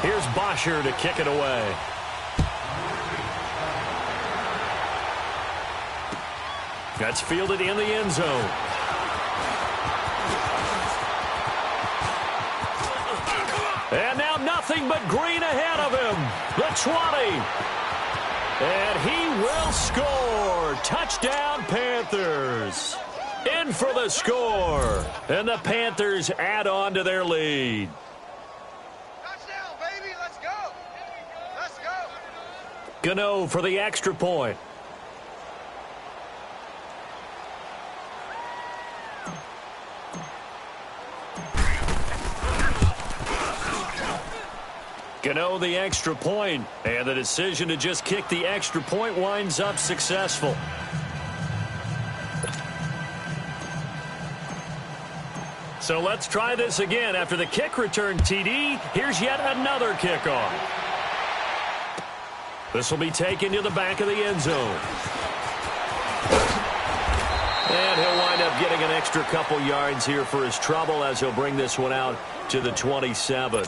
Speaker 1: Here's Bosher to kick it away. That's fielded in the end zone. And now nothing but green ahead of him. The 20. And he will score. Touchdown, Panthers. In for the score. And the Panthers add on to their lead.
Speaker 3: Touchdown, baby. Let's go. Let's go.
Speaker 1: Gano for the extra point. Gano the extra point, and the decision to just kick the extra point winds up successful. So let's try this again. After the kick return TD, here's yet another kickoff. This will be taken to the back of the end zone. And he'll wind up getting an extra couple yards here for his trouble as he'll bring this one out to the 27.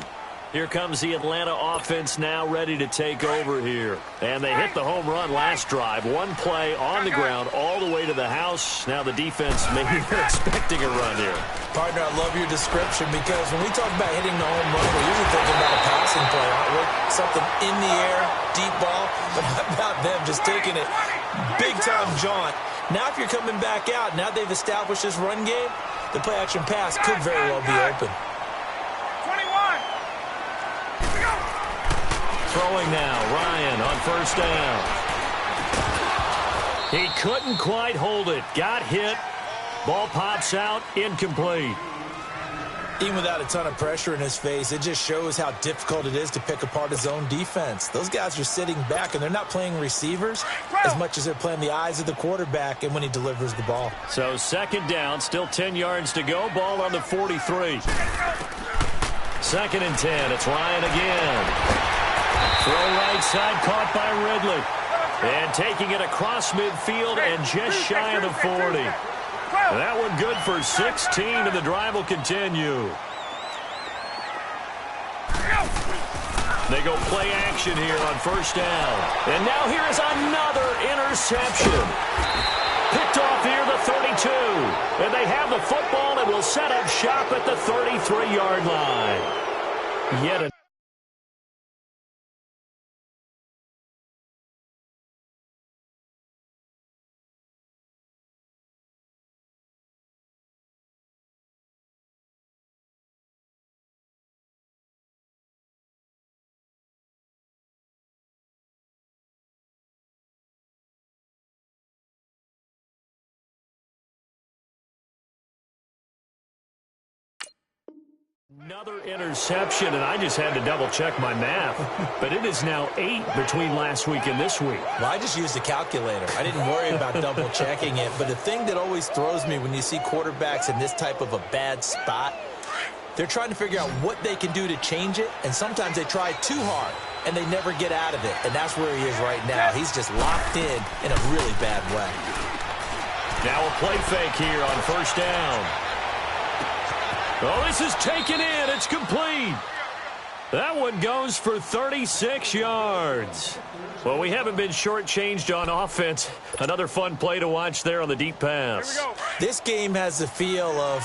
Speaker 1: Here comes the Atlanta offense now ready to take over here. And they hit the home run last drive. One play on the ground all the way to the house. Now the defense maybe expecting a run here.
Speaker 2: Partner, I love your description because when we talk about hitting the home run, we're usually thinking about a passing play, aren't we? Something in the air, deep ball. But how about them just taking it big-time jaunt? Now if you're coming back out, now they've established this run game, the play-action pass could very well be open.
Speaker 1: Throwing now, Ryan on first down. He couldn't quite hold it. Got hit. Ball pops out, incomplete.
Speaker 2: Even without a ton of pressure in his face, it just shows how difficult it is to pick apart his own defense. Those guys are sitting back, and they're not playing receivers as much as they're playing the eyes of the quarterback and when he delivers the ball.
Speaker 1: So 2nd down, still 10 yards to go. Ball on the 43. 2nd and 10. It's Ryan again. Throw right side, caught by Ridley. And taking it across midfield and just shy of the 40. That one good for 16, and the drive will continue. They go play action here on first down. And now here is another interception. Picked off here, the 32. And they have the football and will set up shop at the 33-yard line. Yet another interception, and I just had to double-check my math. But it is now 8 between last week and this week.
Speaker 2: Well, I just used a calculator. I didn't worry about double-checking it. But the thing that always throws me when you see quarterbacks in this type of a bad spot, they're trying to figure out what they can do to change it, and sometimes they try too hard, and they never get out of it. And that's where he is right now. He's just locked in a really bad way.
Speaker 1: Now a play fake here on first down. Oh, this is taken in. It's complete. That one goes for 36 yards. Well, we haven't been shortchanged on offense. Another fun play to watch there on the deep pass.
Speaker 2: This game has the feel of,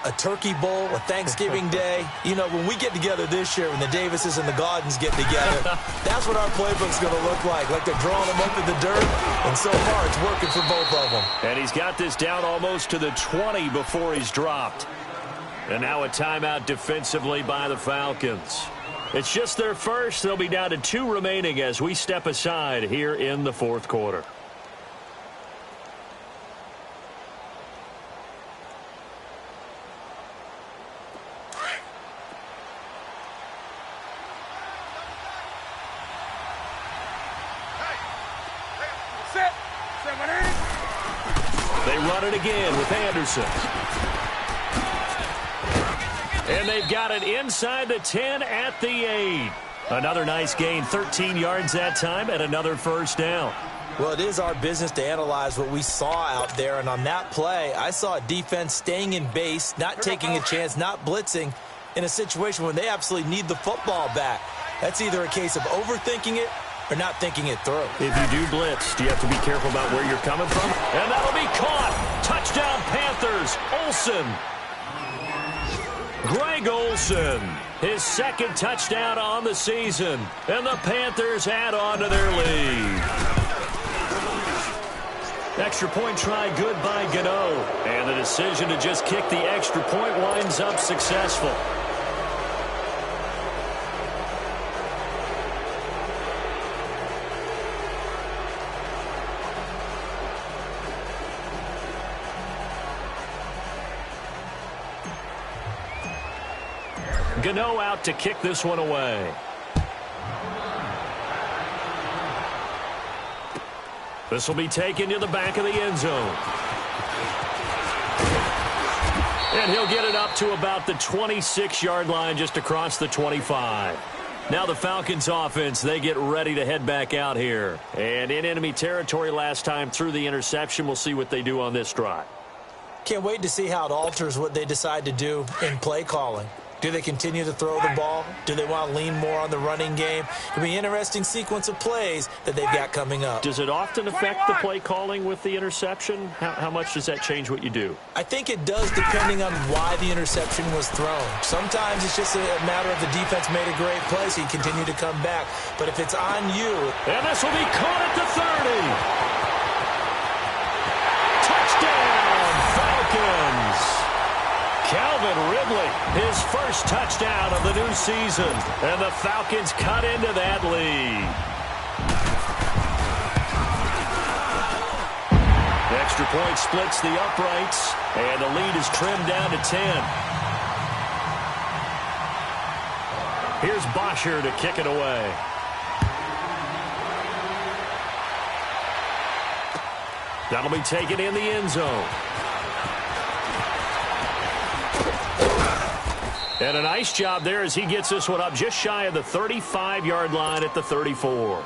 Speaker 2: a turkey bowl, a Thanksgiving day. You know, when we get together this year, when the Davises and the Gaudens get together, that's what our playbook's going to look like they're drawing them up in the dirt. And so far, it's working for both of them.
Speaker 1: And he's got this down almost to the 20 before he's dropped. And now a timeout defensively by the Falcons. It's just their first. They'll be down to 2 remaining as we step aside here in the 4th quarter. They run it again with Anderson. And they've got it inside the 10 at the 8. Another nice gain, 13 yards that time, and another first down.
Speaker 2: Well, it is our business to analyze what we saw out there, and on that play, I saw a defense staying in base, not taking a chance, not blitzing, in a situation when they absolutely need the football back. That's either a case of overthinking it or not thinking it through.
Speaker 1: If you do blitz, do you have to be careful about where you're coming from? And that'll be caught. Touchdown, Panthers. Olsen. Greg Olsen, his second touchdown on the season. And the Panthers add on to their lead. Extra point try good by Gano. And the decision to just kick the extra point winds up successful. Gano out to kick this one away. This will be taken to the back of the end zone. And he'll get it up to about the 26-yard line, just across the 25. Now the Falcons offense, they get ready to head back out here. And in enemy territory last time through the interception, we'll see what they do on this drive.
Speaker 2: Can't wait to see how it alters what they decide to do in play calling. Do they continue to throw the ball? Do they want to lean more on the running game? It'll be an interesting sequence of plays that they've got coming up.
Speaker 1: Does it often affect the play calling with the interception? How much does that change what you do?
Speaker 2: I think it does, depending on why the interception was thrown. Sometimes it's just a matter of the defense made a great play, so you continue to come back. But if it's on you...
Speaker 1: And this will be caught at the 30. Touchdown, Falcons! Calvin Ridley, his first touchdown of the new season. And the Falcons cut into that lead. The extra point splits the uprights, and the lead is trimmed down to 10. Here's Bosher to kick it away. That'll be taken in the end zone. And a nice job there as he gets this one up just shy of the 35-yard line at the 34.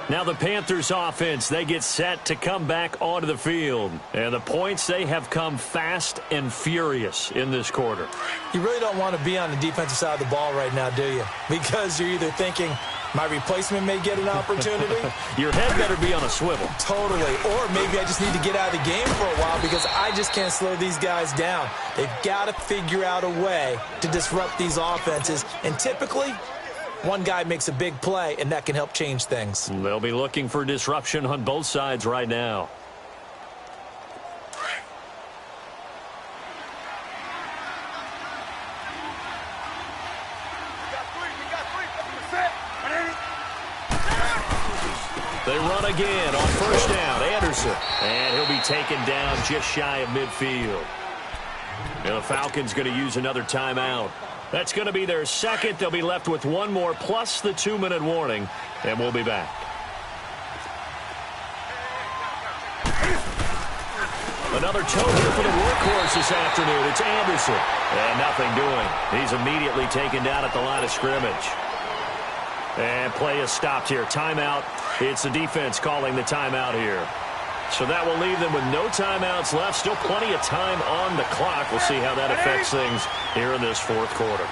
Speaker 1: Now the Panthers offense, they get set to come back onto the field. And the points, they have come fast and furious in this quarter.
Speaker 2: You really don't want to be on the defensive side of the ball right now, do you? Because you're either thinking, my replacement may get an opportunity.
Speaker 1: Your head better be on a swivel.
Speaker 2: Totally. Or maybe I just need to get out of the game for a while because I just can't slow these guys down. They've got to figure out a way to disrupt these offenses. And typically, one guy makes a big play, and that can help change things.
Speaker 1: They'll be looking for disruption on both sides right now. They run again on first down. Anderson. And he'll be taken down just shy of midfield. And the Falcons going to use another timeout. That's going to be their second. They'll be left with one more plus the 2-minute warning. And we'll be back. Another toe here for the workhorse this afternoon. It's Anderson. And nothing doing. He's immediately taken down at the line of scrimmage. And play is stopped here. Timeout. It's the defense calling the timeout here. So that will leave them with no timeouts left. Still plenty of time on the clock. We'll see how that affects things here in this fourth quarter.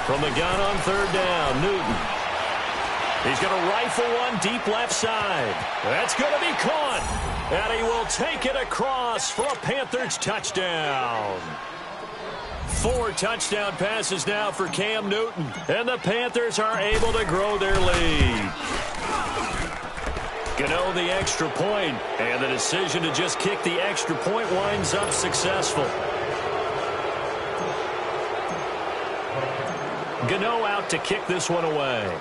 Speaker 1: From the gun on third down, Newton. He's going to rifle one deep left side. That's going to be caught. And he will take it across for a Panthers touchdown. 4 touchdown passes now for Cam Newton. And the Panthers are able to grow their lead. Gano the extra point, and the decision to just kick the extra point winds up successful. Gano out to kick this one away.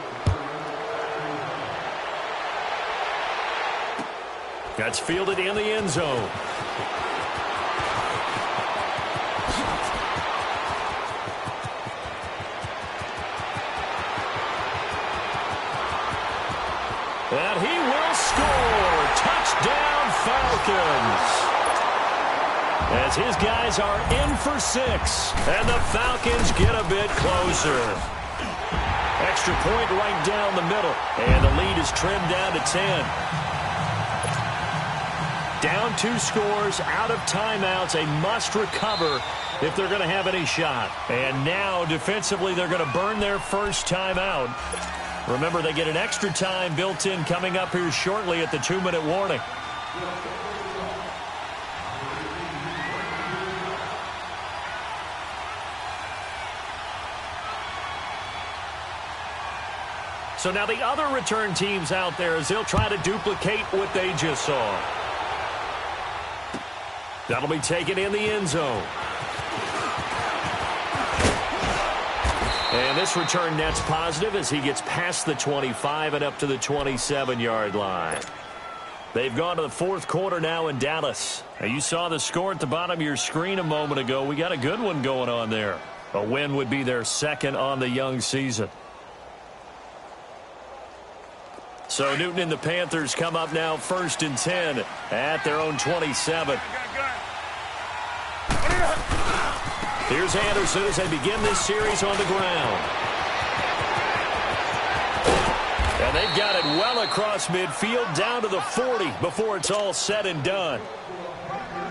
Speaker 1: That's fielded in the end zone. And he will score. Falcons. As his guys are in for 6, and the Falcons get a bit closer. Extra point right down the middle, and the lead is trimmed down to 10. Down 2 scores, out of timeouts, a must recover if they're going to have any shot. And now, defensively, they're going to burn their first timeout. Remember, they get an extra time built in coming up here shortly at the 2-minute warning. So now the other return teams out there as they'll try to duplicate what they just saw. That'll be taken in the end zone. And this return net's positive as he gets past the 25 and up to the 27-yard line. They've gone to the fourth quarter now in Dallas. Now, you saw the score at the bottom of your screen a moment ago. We got a good one going on there. A win would be their second on the young season. So Newton and the Panthers come up now 1st and 10 at their own 27. Here's Anderson as they begin this series on the ground. And they've got it well across midfield down to the 40 before it's all said and done.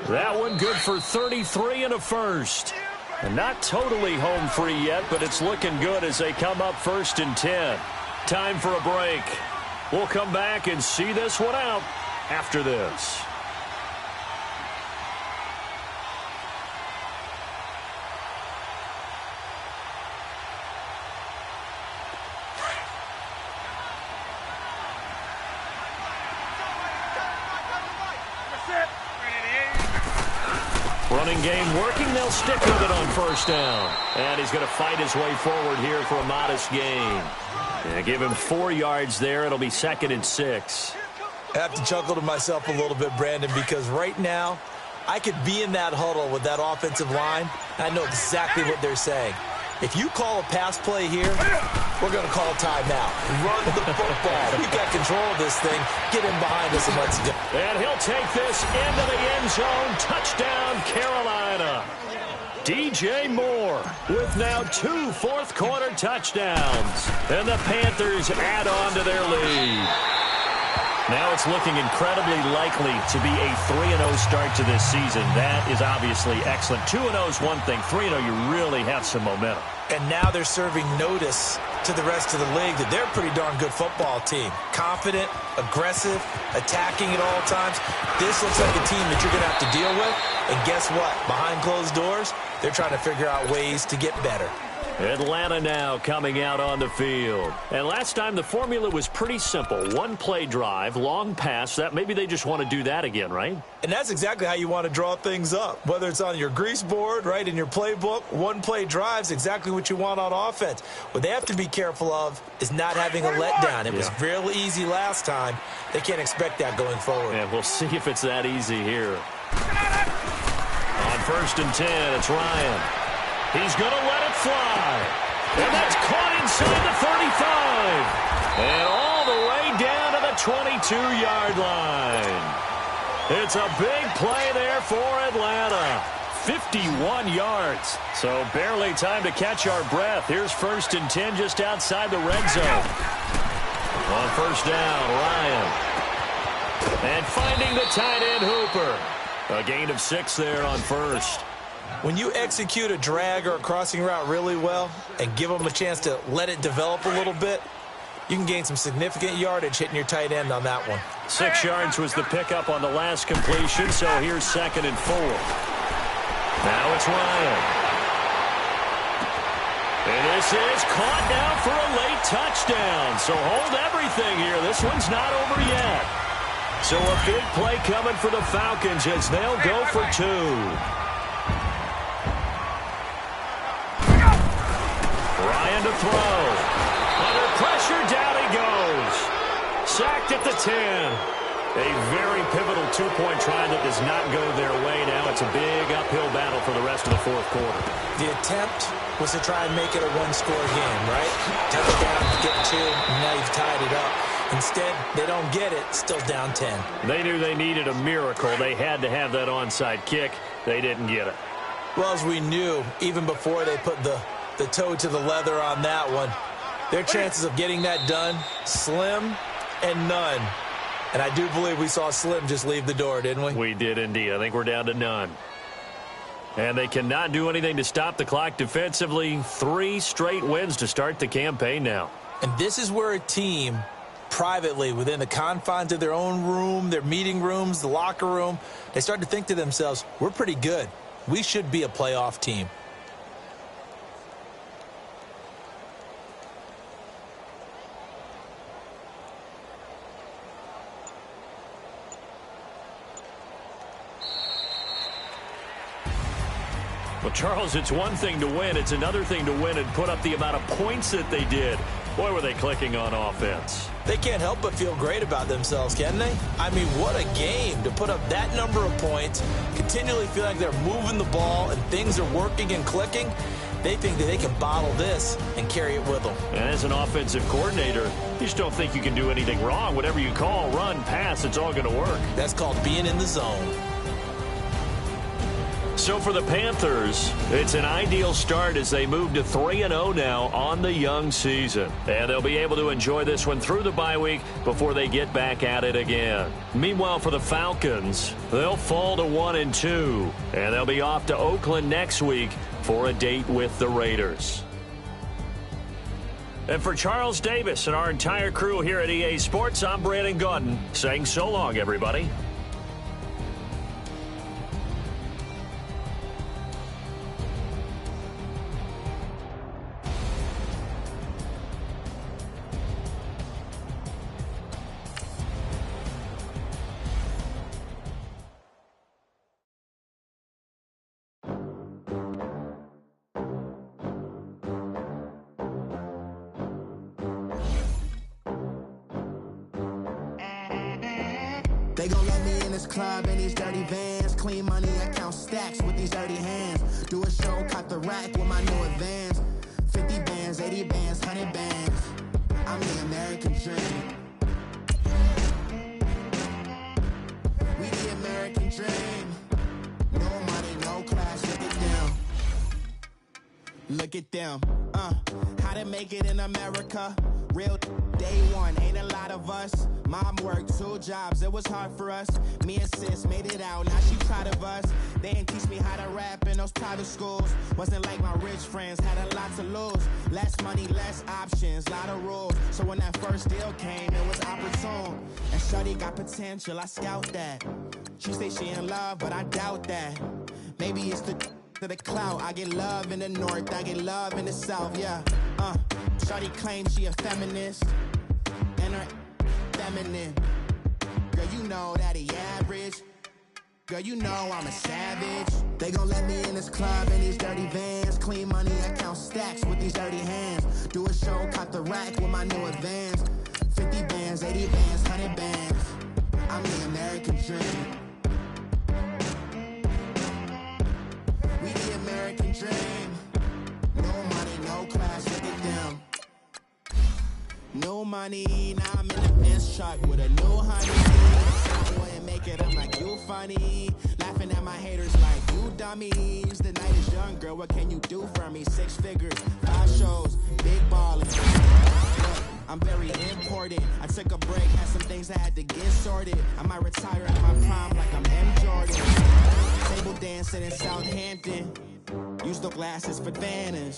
Speaker 1: That one good for 33 and a first. And not totally home free yet, but it's looking good as they come up 1st and 10. Time for a break. We'll come back and see this one out after this. Running game working. They'll stick with it on 1st down. And he's going to fight his way forward here for a modest gain. Yeah, give him 4 yards there. It'll be 2nd and 6.
Speaker 2: I have to chuckle to myself a little bit, Brandon, because right now I could be in that huddle with that offensive line. I know exactly what they're saying. If you call a pass play here, we're going to call a timeout. Run the football. We've got control of this thing. Get in behind us and let's go.
Speaker 1: And he'll take this into the end zone. Touchdown, Carolina. DJ Moore with now 2 fourth-quarter touchdowns. And the Panthers add on to their lead. Now it's looking incredibly likely to be a 3-0 start to this season. That is obviously excellent. 2-0 is one thing. 3-0, you really have some momentum.
Speaker 2: And now they're serving notice to the rest of the league that they're a pretty darn good football team. Confident, aggressive, attacking at all times. This looks like a team that you're going to have to deal with. And guess what? Behind closed doors, they're trying to figure out ways to get better.
Speaker 1: Atlanta now coming out on the field. And last time the formula was pretty simple. 1-play drive, long pass. That maybe they just want to do that again, right?
Speaker 2: And that's exactly how you want to draw things up. Whether it's on your grease board, right, in your playbook, 1-play drive's exactly what you want on offense. What they have to be careful of is not having a letdown. It was real easy last time. They can't expect that going forward.
Speaker 1: And we'll see if it's that easy here. On 1st and 10, it's Ryan. He's going to let it fly. And that's caught inside the 35. And all the way down to the 22-yard line. It's a big play there for Atlanta. 51 yards. So barely time to catch our breath. Here's 1st and 10 just outside the red zone. On 1st down, Ryan. And finding the tight end, Hooper. A gain of 6 there on 1st.
Speaker 2: When you execute a drag or a crossing route really well and give them a chance to let it develop a little bit, you can gain some significant yardage hitting your tight end on that one.
Speaker 1: 6 yards was the pickup on the last completion, so here's 2nd and 4. Now it's Ryan. And this is caught now for a late touchdown. So hold everything here. This one's not over yet. So a big play coming for the Falcons as they'll go for 2. Ryan to throw. Under pressure, down he goes. Sacked at the 10. A very pivotal 2-point try that does not go their way now. It's a big uphill battle for the rest of the fourth quarter.
Speaker 2: The attempt was to try and make it a 1-score game, right? Touchdown, get 2, and now you've tied it up. Instead, they don't get it, still down 10.
Speaker 1: They knew they needed a miracle. They had to have that onside kick. They didn't get it.
Speaker 2: Well, as we knew, even before they put the toe to the leather on that one, their chances of getting that done, slim and none. And I do believe we saw Slim just leave the door, didn't we?
Speaker 1: We did indeed. I think we're down to none. And they cannot do anything to stop the clock defensively. 3 straight wins to start the campaign now.
Speaker 2: And this is where a team, privately, within the confines of their own room, their meeting rooms, the locker room, they start to think to themselves, we're pretty good. We should be a playoff team.
Speaker 1: Well, Charles, it's one thing to win. It's another thing to win and put up the amount of points that they did. Boy, were they clicking on offense.
Speaker 2: They can't help but feel great about themselves, can they? I mean, what a game to put up that number of points, continually feel like they're moving the ball and things are working and clicking. They think that they can bottle this and carry it with them.
Speaker 1: And as an offensive coordinator, you just don't think you can do anything wrong. Whatever you call, run, pass, it's all going to work.
Speaker 2: That's called being in the zone.
Speaker 1: So for the Panthers, it's an ideal start as they move to 3-0 now on the young season. And they'll be able to enjoy this one through the bye week before they get back at it again. Meanwhile, for the Falcons, they'll fall to 1-2. And they'll be off to Oakland next week for a date with the Raiders. And for Charles Davis and our entire crew here at EA Sports, I'm Brandon Gaudin saying so long, everybody.
Speaker 4: They gon' let me in this club in these dirty vans. Clean money, I count stacks with these dirty hands. Do a show, cut the rack with my new advance. 50 bands, 80 bands, 100 bands. I'm the American dream. We the American dream. No money, no class, look at them. Look at them, how to make it in America. Real day one, ain't a lot of us. Mom worked 2 jobs, it was hard for us. Me and sis made it out, now she proud of us. They didn't teach me how to rap in those private schools. Wasn't like my rich friends, had a lot to lose. Less money, less options, lot of rules. So when that first deal came, it was opportune. And shorty got potential, I scout that. She say she in love, but I doubt that. Maybe it's to the clout. I get love in the north, I get love in the south, yeah. Shorty claims she a feminist, and her feminine. Girl, you know that he average. Girl, you know I'm a savage. They gon' let me in this club in these dirty vans. Clean money, I count stacks with these dirty hands. Do a show, cut the rack with my new advance. 50 bands, 80 bands, 100 bands. I'm the American dream. We the American dream. No money, no class, look at them. No money, now I'm in a Benz truck with a new honey. I wouldn't make it, I'm like, you funny. Laughing at my haters like, you dummies. The night is young, girl, what can you do for me? 6 figures, 5 shows, big ballin'. Look, I'm very important. I took a break, had some things I had to get sorted. I might retire in my prime like I'm M. Jordan. Table dancing in Southampton. Use the glasses for Vanish.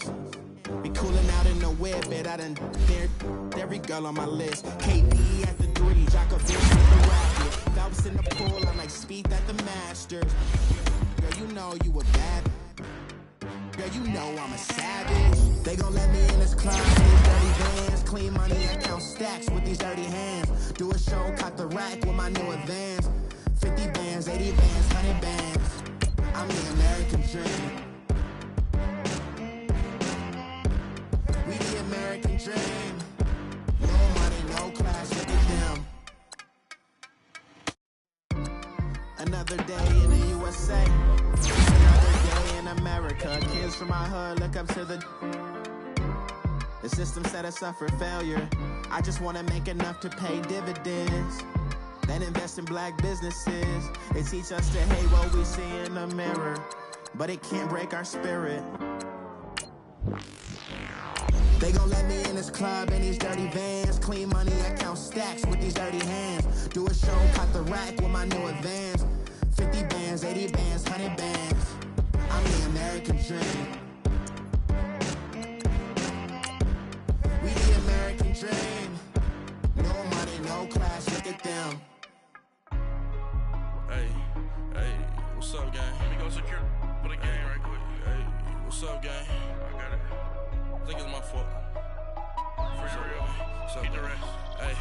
Speaker 4: Be coolin' out in the whip, but I done dared every girl on my list. KD at the 3, Djokovic with the racket. Phelps in the pool, I'm like Speed at the Masters. Girl, you know you a bad. Girl, you know I'm a savage. They gon' let me in this club in these dirty vans. Clean money, I count stacks with these dirty hands. Do a show, cut the rack with my new advance. 50 bands, 80 bands, 100 bands. I'm the American dream. We the American dream. No money, no class, look at them. Another day in the USA. Another day in America. Kids from my hood look up to the The system set us up for failure. I just wanna make enough to pay dividends, then invest in black businesses. They teach us to hate what we see in the mirror, but it can't break our spirit. They gon' let me in this club in these dirty vans. Clean money, I count stacks with these dirty hands. Do a show, cut the rack with my new advance. 50 bands, 80 bands, 100 bands. I'm the American dream. We the American dream. No money, no class, look at them.
Speaker 5: Hey, what's up, gang?
Speaker 3: Let me go secure for the game right quick.
Speaker 5: Hey, what's up, gang?
Speaker 3: I got it.
Speaker 5: I think it's my fault.
Speaker 3: For real.
Speaker 5: What's up,
Speaker 3: Keep the
Speaker 5: gang?
Speaker 3: rest.
Speaker 5: Hey,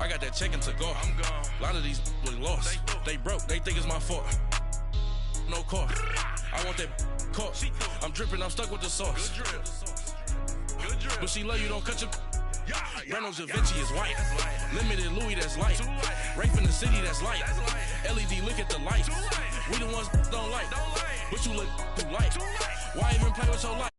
Speaker 5: I got that chicken to go.
Speaker 3: I'm gone.
Speaker 5: A lot of these look lost.
Speaker 3: They
Speaker 5: They broke. They think it's my fault. No cost. I want that caught. I'm dripping. I'm stuck with the sauce.
Speaker 3: Good drip. Good drip.
Speaker 5: But she love you. Don't cut your.
Speaker 3: Yeah,
Speaker 5: Breno Da Vinci is white. Limited Louis, that's light. Rape in the city, that's light. LED, look at the light. We the ones don't like. But you look too light. Why even play with your life?